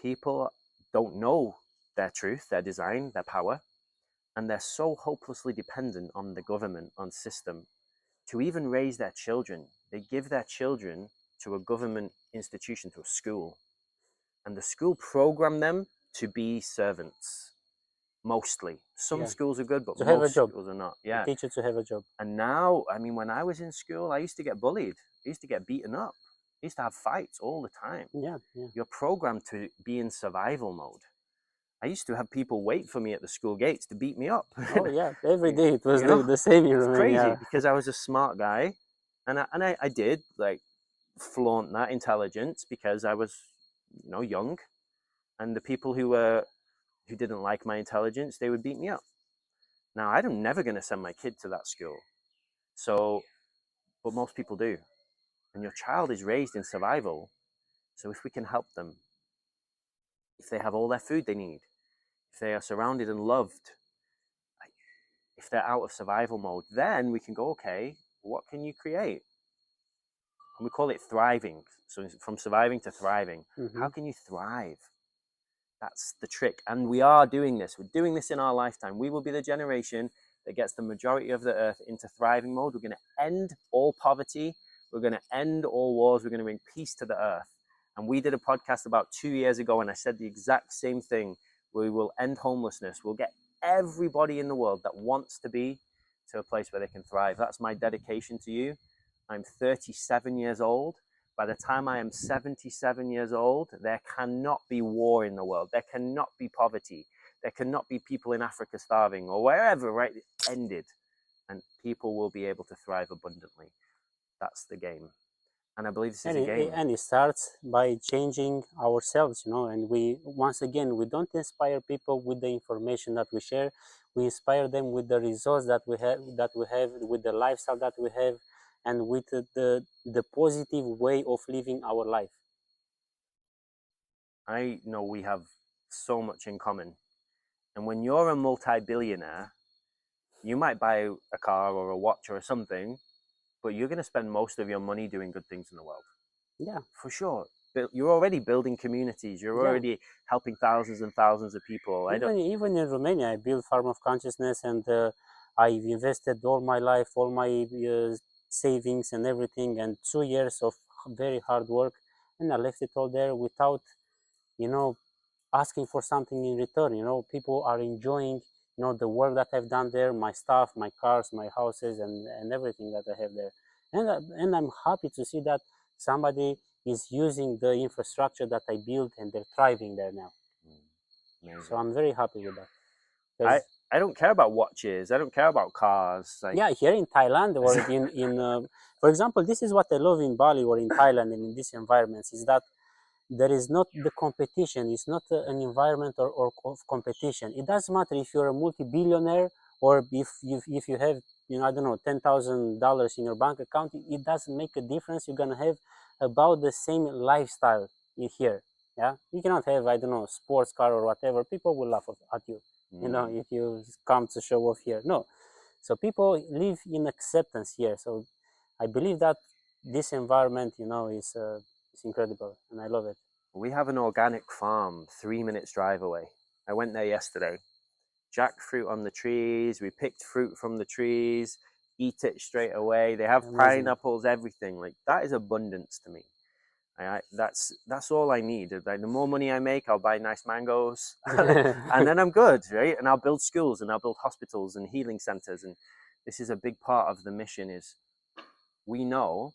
people don't know their truth, their design, their power, and they're so hopelessly dependent on the government, on system, to even raise their children. They give their children to a government institution, to a school, and the school program them to be servants. Mostly. Some schools are good, but most schools are not. Yeah. They teach you to have a job. And now, I mean, when I was in school, I used to get bullied. I used to get beaten up. I used to have fights all the time. Yeah. You're programmed to be in survival mode. I used to have people wait for me at the school gates to beat me up. Oh yeah, every day it was the same. It's crazy because I was a smart guy, and I did like flaunt that intelligence because I was, young, and the people who didn't like my intelligence, they would beat me up. Now I'm never going to send my kid to that school, but most people do, and your child is raised in survival. So if we can help them, if they have all their food they need, if they are surrounded and loved, if they're out of survival mode, then we can go, okay, what can you create? And we call it thriving. So from surviving to thriving. How can you thrive? That's the trick. And we are doing this. We're doing this in our lifetime. We will be the generation that gets the majority of the earth into thriving mode. We're going to end all poverty. We're going to end all wars. We're going to bring peace to the earth. And we did a podcast about 2 years ago, and I said the exact same thing. We will end homelessness. We'll get everybody in the world that wants to be to a place where they can thrive. That's my dedication to you. I'm 37 years old. By the time I am 77 years old, there cannot be war in the world. There cannot be poverty. There cannot be people in Africa starving or wherever, right? It's ended. And people will be able to thrive abundantly. That's the game. And I believe this is a game. And it starts by changing ourselves, and once again, we don't inspire people with the information that we share. We inspire them with the results that we have, with the lifestyle that we have, and with the positive way of living our life. I know we have so much in common. And when you're a multi-billionaire, you might buy a car or a watch or something, but you're going to spend most of your money doing good things in the world. Yeah. For sure. You're already building communities. You're already helping thousands and thousands of people. Even in Romania, I built Farm of Consciousness, and I've invested all my life, all my savings and everything, and 2 years of very hard work, and I left it all there without, asking for something in return. People are enjoying, the work that I've done there, my stuff, my cars, my houses, and everything that I have there. And I'm happy to see that somebody is using the infrastructure that I built, and they're thriving there now. So I'm very happy with that. I don't care about watches. I don't care about cars. Yeah, here in Thailand or for example, this is what I love in Bali or in Thailand and in these environments, is that there is not the competition. It's not an environment or of competition. It doesn't matter if you're a multi-billionaire or if you have, I don't know, $10,000 in your bank account. It doesn't make a difference. You're gonna have about the same lifestyle in here. Yeah, you cannot have, I don't know, sports car or whatever. People will laugh at you. If you come to show off here. No. So people live in acceptance here. So I believe that this environment, is incredible, and I love it. We have an organic farm 3 minutes drive away. I went there yesterday. Jackfruit on the trees. We picked fruit from the trees, eat it straight away. They have pineapples, everything. Like, that is abundance to me. That's all I need. Like, the more money I make, I'll buy nice mangoes, and then I'm good, right? And I'll build schools, and I'll build hospitals and healing centers. And this is a big part of the mission. Is we know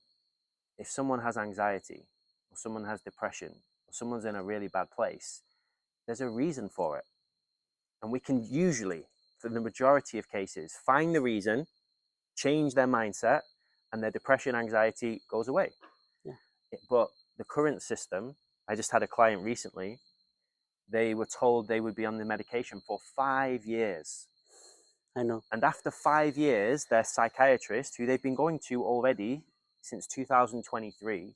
if someone has anxiety, or someone has depression, or someone's in a really bad place, there's a reason for it, and we can usually, for the majority of cases, find the reason, change their mindset, and their depression, anxiety goes away. But the current system, I just had a client recently, they were told they would be on the medication for 5 years. I know. And after 5 years, their psychiatrist, who they've been going to already since 2023,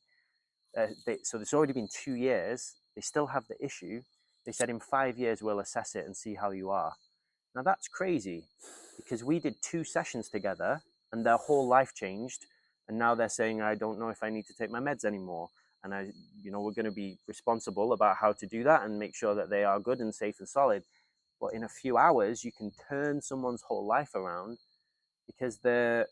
so it's already been 2 years, they still have the issue. They said in 5 years we'll assess it and see how you are. Now that's crazy, because we did 2 sessions together and their whole life changed, and now they're saying, I don't know if I need to take my meds anymore, and we're going to be responsible about how to do that and make sure that they are good and safe and solid. But in a few hours you can turn someone's whole life around, because the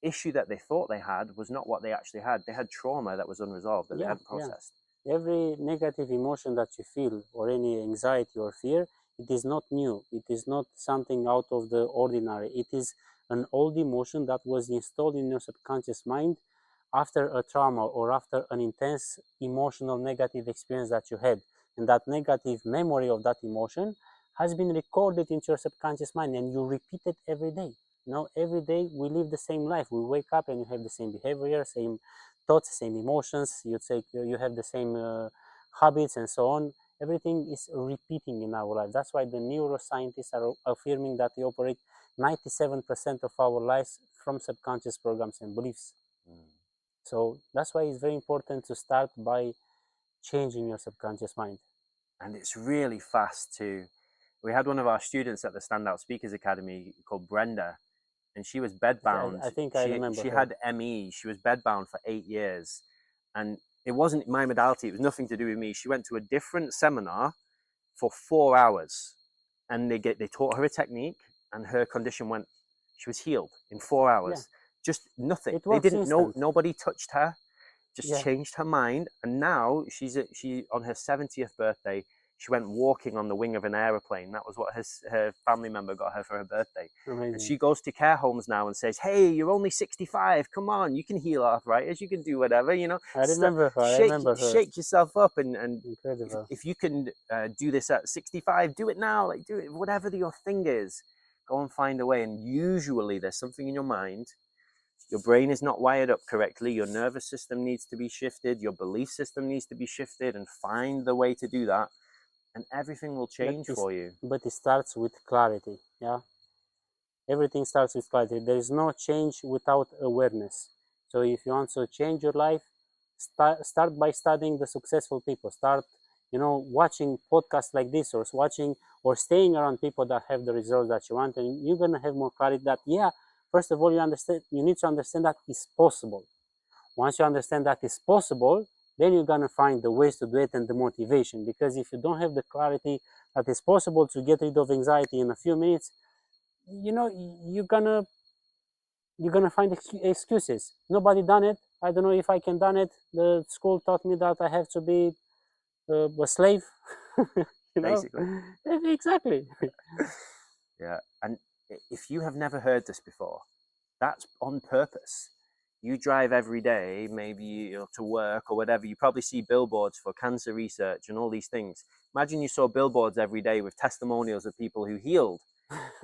issue that they thought they had was not what they actually had. They had trauma that was unresolved, that they hadn't processed. Every negative emotion that you feel, or any anxiety or fear, it is not new. It is not something out of the ordinary. It is an old emotion that was installed in your subconscious mind after a trauma or after an intense emotional negative experience that you had. And that negative memory of that emotion has been recorded into your subconscious mind, and you repeat it every day. Every day we live the same life. We wake up and you have the same behavior, same thoughts, same emotions. You have the same habits and so on. Everything is repeating in our life. That's why the neuroscientists are affirming that we operate 97% of our lives from subconscious programs and beliefs. So that's why it's very important to start by changing your subconscious mind. And it's really fast too. We had one of our students at the Standout Speakers Academy called Brenda, and she was bedbound. I think I remember she her. had ME. She was bedbound for 8 years, and it wasn't my modality. It was nothing to do with me. She went to a different seminar for 4 hours, and they taught her a technique, and her condition went. She was healed in 4 hours. Just nothing. They didn't know. Nobody touched her. Just changed her mind, and now she on her 70th birthday. She went walking on the wing of an aeroplane. That was what her family member got her for her birthday. Amazing. And she goes to care homes now and says, hey, you're only 65. Come on, you can heal arthritis. You can do whatever, I remember her. Shake yourself up. And Incredible. if you can do this at 65, do it now. Like, do it, whatever your thing is. Go and find a way. And usually there's something in your mind. Your brain is not wired up correctly. Your nervous system needs to be shifted. Your belief system needs to be shifted, and find the way to do that. And everything will change for you. But it starts with clarity, Everything starts with clarity. There is no change without awareness. So if you want to change your life, start by studying the successful people. Start, watching podcasts like this, or watching or staying around people that have the results that you want, and you're gonna have more clarity that, first of all, you need to understand that it's possible. Once you understand that it's possible, then you're going to find the ways to do it and the motivation. Because if you don't have the clarity that it's possible to get rid of anxiety in a few minutes, you're gonna find excuses. Nobody done it. I don't know if I can done it. The school taught me that I have to be a slave. Basically. Exactly. Yeah. And if you have never heard this before, that's on purpose. You drive every day, maybe to work or whatever, you probably see billboards for cancer research and all these things. Imagine you saw billboards every day with testimonials of people who healed.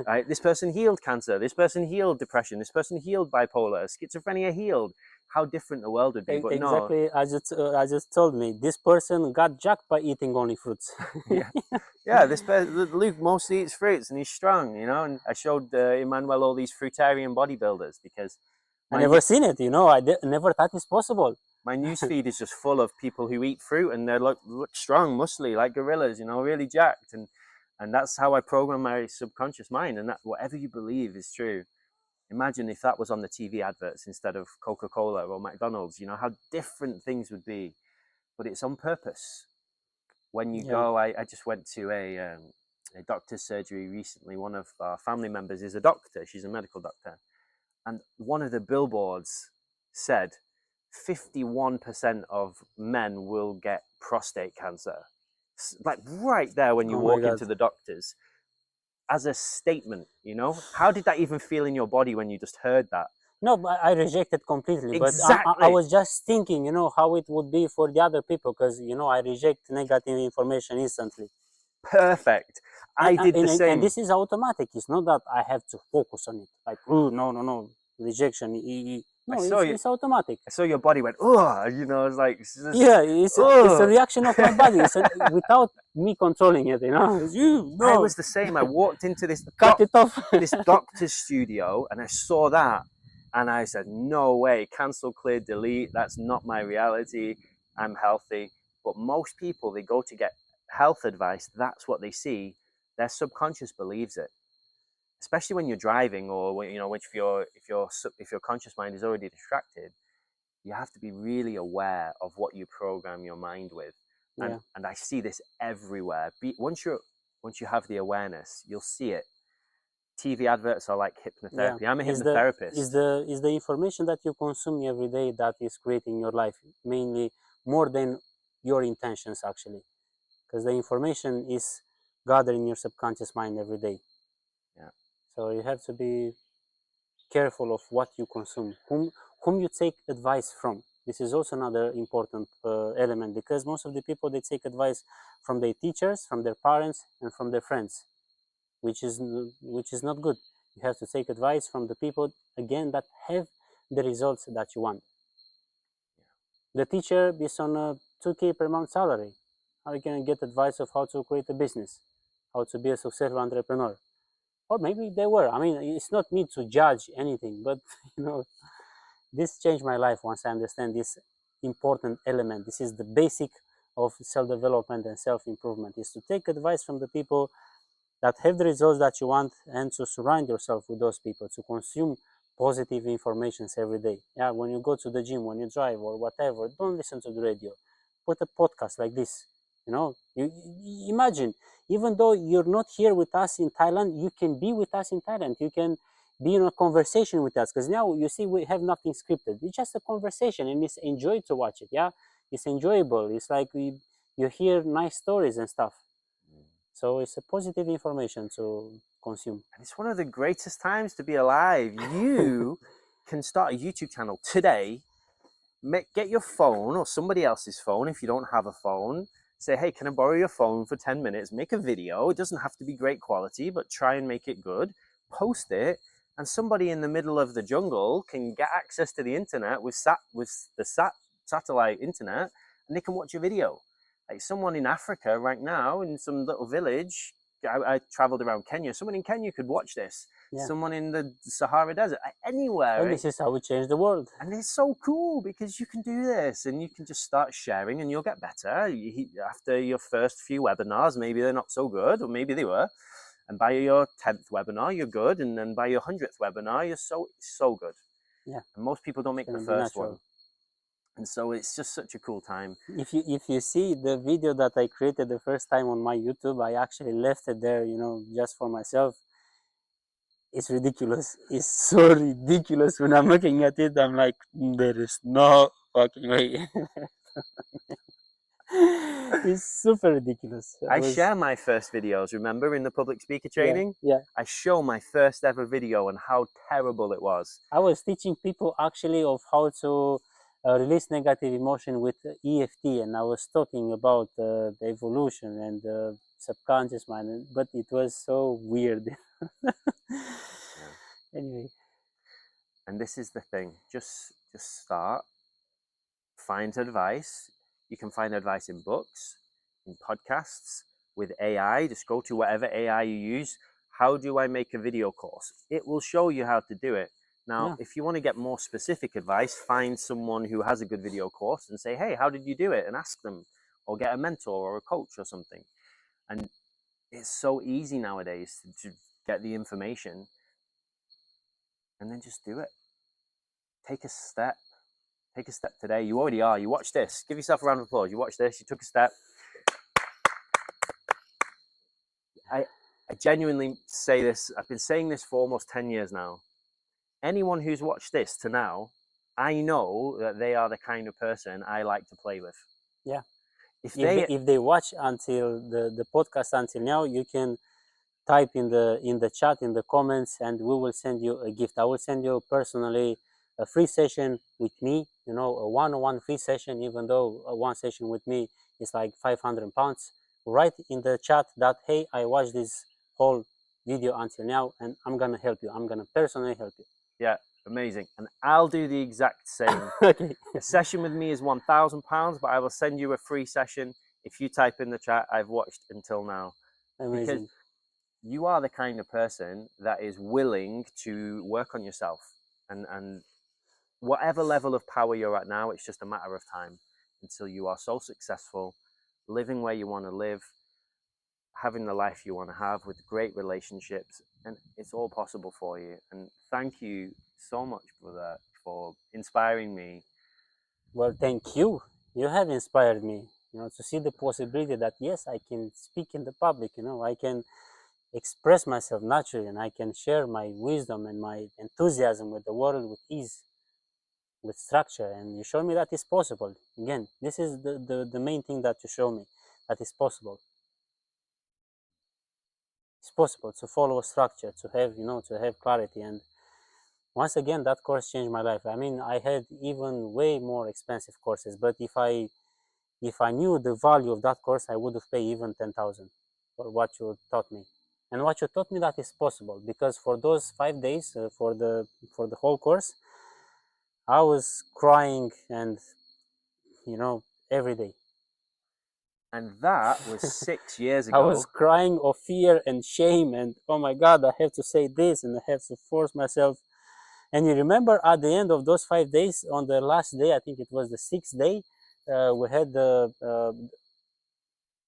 Right? This person healed cancer, this person healed depression, this person healed bipolar, schizophrenia healed. How different the world would be. But exactly, no. I just told me, this person got jacked by eating only fruits. This person, Luke mostly eats fruits and he's strong, and I showed Emanuel all these fruitarian bodybuilders, because I never seen it, I never thought it's possible. My newsfeed is just full of people who eat fruit, and they look strong, muscly, like gorillas, really jacked. And that's how I program my subconscious mind, and that whatever you believe is true. Imagine if that was on the TV adverts instead of Coca-Cola or McDonald's, how different things would be. But it's on purpose. When you go, I just went to a doctor's surgery recently. One of our family members is a doctor. She's a medical doctor. And one of the billboards said 51% of men will get prostate cancer. Like right there when you walk into the doctors, as a statement, How did that even feel in your body when you just heard that? No, but I rejected completely. Exactly. But I was just thinking, how it would be for the other people, because, I reject negative information instantly. Perfect. I did the same. And this is automatic. It's not that I have to focus on it. Like, oh, no, rejection. No, it's automatic. I saw your body went, oh, it's like... it's a reaction of my body. Without me controlling it, I was the same. I walked into this this doctor's studio, and I saw that, and I said, no way, cancel, clear, delete. That's not my reality. I'm healthy. But most people, they go to get health advice, that's what they see, their subconscious believes it. Especially when you're driving, or when, if your conscious mind is already distracted, you have to be really aware of what you program your mind with. And I see this everywhere. Once you have the awareness, you'll see it. TV adverts are like hypnotherapy. I'm a hypnotherapist. Is the information that you consume every day that is creating your life, mainly more than your intentions, actually, because the information is gathered in your subconscious mind every day. Yeah. So you have to be careful of what you consume, whom you take advice from. This is also another important element, because most of the people, they take advice from their teachers, from their parents, and from their friends, which is not good. You have to take advice from the people, again, that have the results that you want. The teacher is on a 2K per month salary. How you can get advice of how to create a business, how to be a successful entrepreneur? Or maybe they were. I mean, it's not me to judge anything, but this changed my life once I understand this important element. This is the basic of self-development and self-improvement, is to take advice from the people that have the results that you want, and to surround yourself with those people, to consume positive informations every day. Yeah, when you go to the gym, when you drive or whatever, don't listen to the radio. Put a podcast like this. You imagine, even though you're not here with us in Thailand, you can be with us in Thailand. You can be in a conversation with us, because now you see we have nothing scripted. It's just a conversation, and it's enjoy to watch it. Yeah, it's enjoyable. It's like you hear nice stories and stuff. So it's a positive information to consume. And it's one of the greatest times to be alive. You can start a YouTube channel today. Get your phone or somebody else's phone if you don't have a phone. Say, hey, can I borrow your phone for 10 minutes? Make a video. It doesn't have to be great quality, but try and make it good. Post it. And somebody in the middle of the jungle can get access to the internet with the satellite internet, and they can watch your video. Like someone in Africa right now, in some little village, I traveled around Kenya. Someone in Kenya could watch this. Yeah. Someone in the Sahara Desert, anywhere. And this is how we change the world. And it's so cool, because you can do this, and you can just start sharing, and you'll get better. After your first few webinars, maybe they're not so good, or maybe they were. And by your 10th webinar, you're good. And then by your 100th webinar, you're so good. Yeah. And most people don't make the first one. And so it's just such a cool time. If you see the video that I created the first time on my YouTube, I actually left it there, just for myself. It's ridiculous. It's so ridiculous. When I'm looking at it, I'm like, there is no fucking way. It's super ridiculous. I share my first videos, remember, in the public speaker training? Yeah. I show my first ever video and how terrible it was. I was teaching people actually of how to release negative emotion with EFT, and I was talking about the evolution and the subconscious mind, but it was so weird. Anyway. And this is the thing. Just start. Find advice. You can find advice in books, in podcasts, with AI. Just go to whatever AI you use. How do I make a video course? It will show you how to do it. Now, if you want to get more specific advice, find someone who has a good video course and say, hey, how did you do it? And ask them, or get a mentor or a coach or something. And it's so easy nowadays to get the information, and then just do it. Take a step. Take a step today. You already are. You watch this. Give yourself a round of applause. You watch this. You took a step. I genuinely say this. I've been saying this for almost 10 years now. Anyone who's watched this to now, I know that they are the kind of person I like to play with. Yeah. If they watch until the podcast until now, you can type in the chat, in the comments, and we will send you a gift. I will send you personally a free session with me, a one-on-one free session, even though one session with me is like £500. Write in the chat that, hey, I watched this whole video until now, and I'm going to help you. I'm going to personally help you. Yeah, amazing. And I'll do the exact same. Okay. A session with me is £1,000, but I will send you a free session if you type in the chat, I've watched until now. Amazing. Because you are the kind of person that is willing to work on yourself. And whatever level of power you're at now, it's just a matter of time until you are so successful, living where you want to live, having the life you want to have with great relationships, and it's all possible for you. And thank you so much for that, for inspiring me. Well, thank you. You have inspired me, to see the possibility that yes, I can speak in the public, I can express myself naturally, and I can share my wisdom and my enthusiasm with the world with ease, with structure. And you show me that is possible. Again, this is the main thing that you show me, that is possible. It's possible to follow a structure, to have, to have clarity. And once again, that course changed my life. I mean, I had even way more expensive courses, but if I knew the value of that course, I would have paid even 10,000 for what you taught me. And what you taught me, that is possible, because for those 5 days, for the whole course, I was crying, and every day. And that was 6 years ago. I was crying of fear and shame, and oh my God, I have to say this, and I have to force myself. And you remember at the end of those 5 days, on the last day, I think it was the 6th day, we had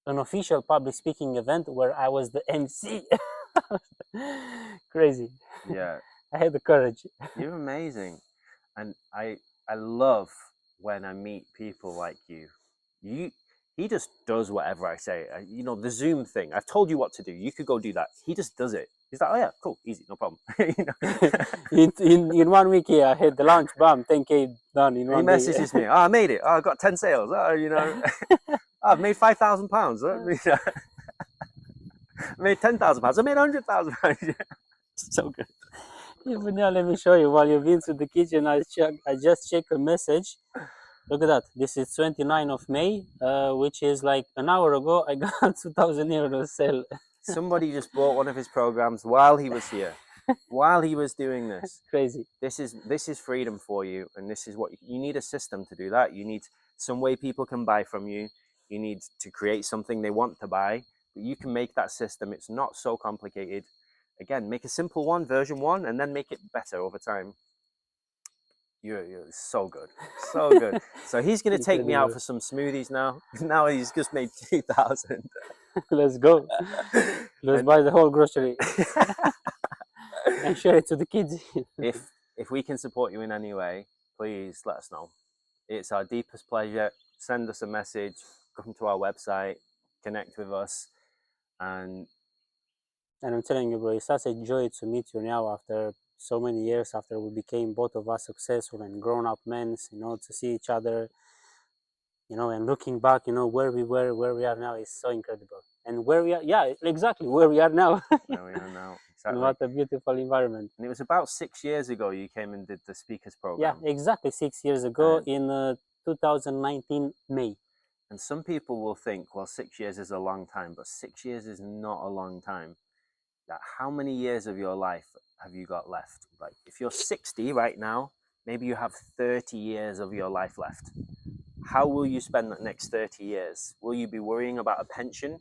an official public speaking event where I was the MC. Crazy. Yeah. I had the courage. You're amazing. And I love when I meet people like you. He just does whatever I say. The Zoom thing. I've told you what to do. You could go do that. He just does it. He's like, oh yeah, cool, easy, no problem. in 1 week, yeah, I had the launch, bam, 10K done in 1 day. He messages me, I made it. I got 10 sales. I've made £5,000. I made £10,000. I made £100,000. So good. Even now, let me show you. While you've been to the kitchen, I just checked a message. Look at that. This is 29th of May, which is like an hour ago. I got €2,000 sale. Somebody just bought one of his programs while he was here, while he was doing this. Crazy. This is freedom for you, and this is what you need. A system to do that. You need some way people can buy from you. You need to create something they want to buy, but you can make that system. It's not so complicated. Again, make a simple one, version 1, and then make it better over time. You're so good, so good. So he's going to take me out for some smoothies now. Now he's just made 2,000. Let's go. Let's buy the whole grocery and share it to the kids. If we can support you in any way, please let us know. It's our deepest pleasure. Send us a message. Come to our website. Connect with us. And I'm telling you, bro, it's such a joy to meet you now after so many years, after we became both of us successful and grown-up men, to see each other, and looking back, where we were, where we are now is so incredible. And where we are, yeah, exactly, where we are now. Where we are now, exactly. And what a beautiful environment. And it was about 6 years ago you came and did the speakers program. Yeah, exactly 6 years ago, in 2019 May. And some people will think, well, 6 years is a long time, but 6 years is not a long time. How many years of your life have you got left? Like, if you're 60 right now, maybe you have 30 years of your life left. How will you spend that next 30 years? Will you be worrying about a pension,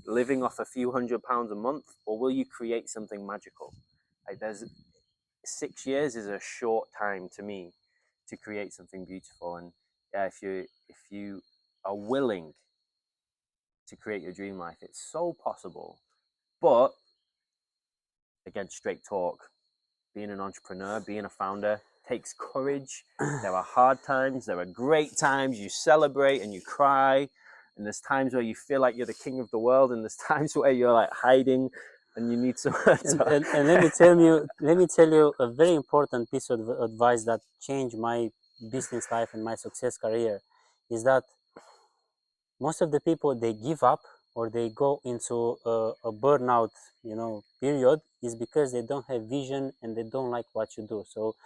living off a few £100 a month, or will you create something magical? Like, 6 years is a short time to me to create something beautiful. And yeah, if you are willing to create your dream life, it's so possible. But again, straight talk. Being an entrepreneur, being a founder takes courage. There are hard times, there are great times. You celebrate and you cry, and there's times where you feel like you're the king of the world, and there's times where you're like hiding and you need someone and let me tell you a very important piece of advice that changed my business life and my success career is that most of the people, they give up or they go into a burnout, period, is because they don't have vision and they don't like what you do. So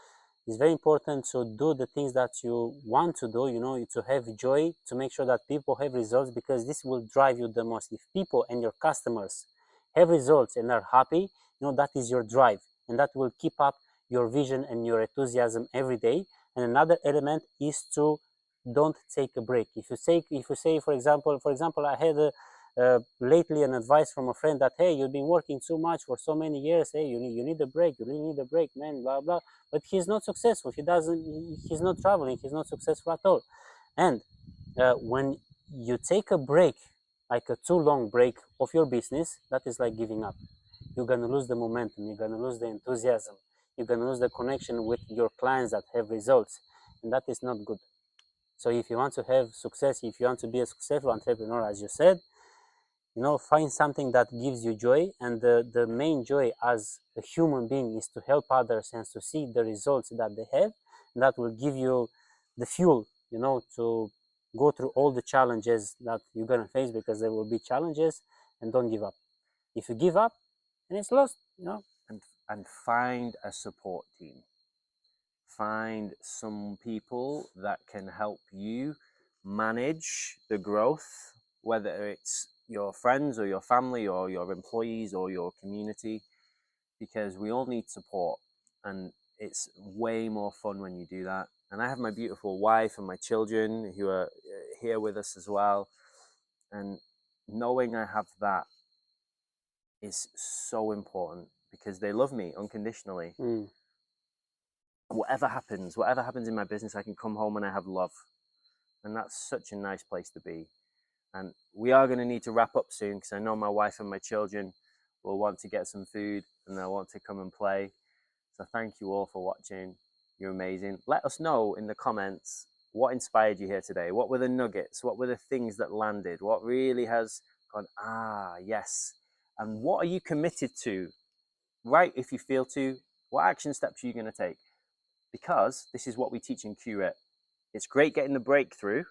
it's very important to do the things that you want to do, to have joy, to make sure that people have results, because this will drive you the most. If people and your customers have results and are happy, that is your drive, and that will keep up your vision and your enthusiasm every day. And another element is to don't take a break. If you say, for example, I had lately an advice from a friend that, hey, you've been working too much for so many years. Hey, you need a break. You really need a break, man. Blah blah. But he's not successful. He's not traveling. He's not successful at all. And when you take a break, like a too long break of your business, that is like giving up. You're gonna lose the momentum, you're gonna lose the enthusiasm, you're gonna lose the connection with your clients that have results, and that is not good. So if you want to have success, if you want to be a successful entrepreneur, as you said, find something that gives you joy, and the main joy as a human being is to help others and to see the results that they have. And that will give you the fuel, to go through all the challenges that you're gonna face, because there will be challenges. And don't give up. If you give up, and it's lost, And find a support team. Find some people that can help you manage the growth, whether it's your friends or your family or your employees or your community, because we all need support, and it's way more fun when you do that. And I have my beautiful wife and my children who are here with us as well, and knowing I have that is so important because they love me unconditionally. Whatever happens in my business, I can come home and I have love, and that's such a nice place to be. And we are going to need to wrap up soon, because I know my wife and my children will want to get some food and they'll want to come and play. So thank you all for watching. You're amazing. Let us know in the comments what inspired you here today. What were the nuggets? What were the things that landed? What really has gone, yes. And what are you committed to? Right, if you feel to, what action steps are you going to take? Because this is what we teach in Curate. It's great getting the breakthrough,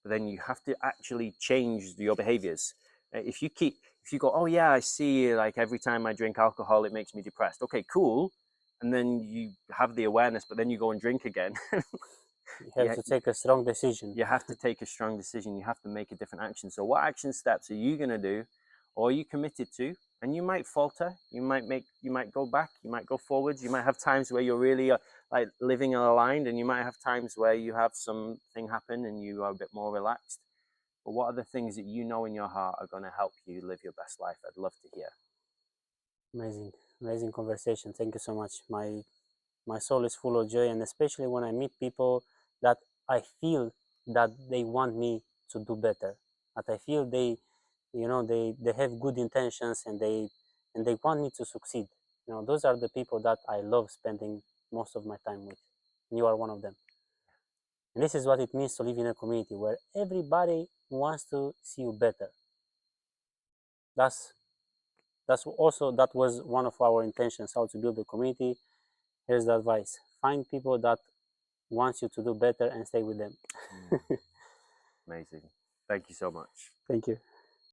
but then you have to actually change your behaviors. If you go, oh yeah, I see, like every time I drink alcohol, it makes me depressed. Okay, cool. And then you have the awareness, but then you go and drink again. You have to take a strong decision. You have to take a strong decision. You have to make a different action. So what action steps are you going to do, or are you committed to? And you might falter, you might go back, you might go forwards. You might have times where you're really like living aligned, and you might have times where you have something happen and you are a bit more relaxed. But what are the things that you know in your heart are going to help you live your best life? I'd love to hear. Amazing conversation. Thank you so much. My soul is full of joy, and especially when I meet people that I feel that they want me to do better, that I feel they have good intentions, and they want me to succeed. Those are the people that I love spending most of my time with. And you are one of them. And this is what it means to live in a community where everybody wants to see you better. That was one of our intentions, how to build a community. Here's the advice: find people that want you to do better and stay with them. Amazing. Thank you so much. Thank you.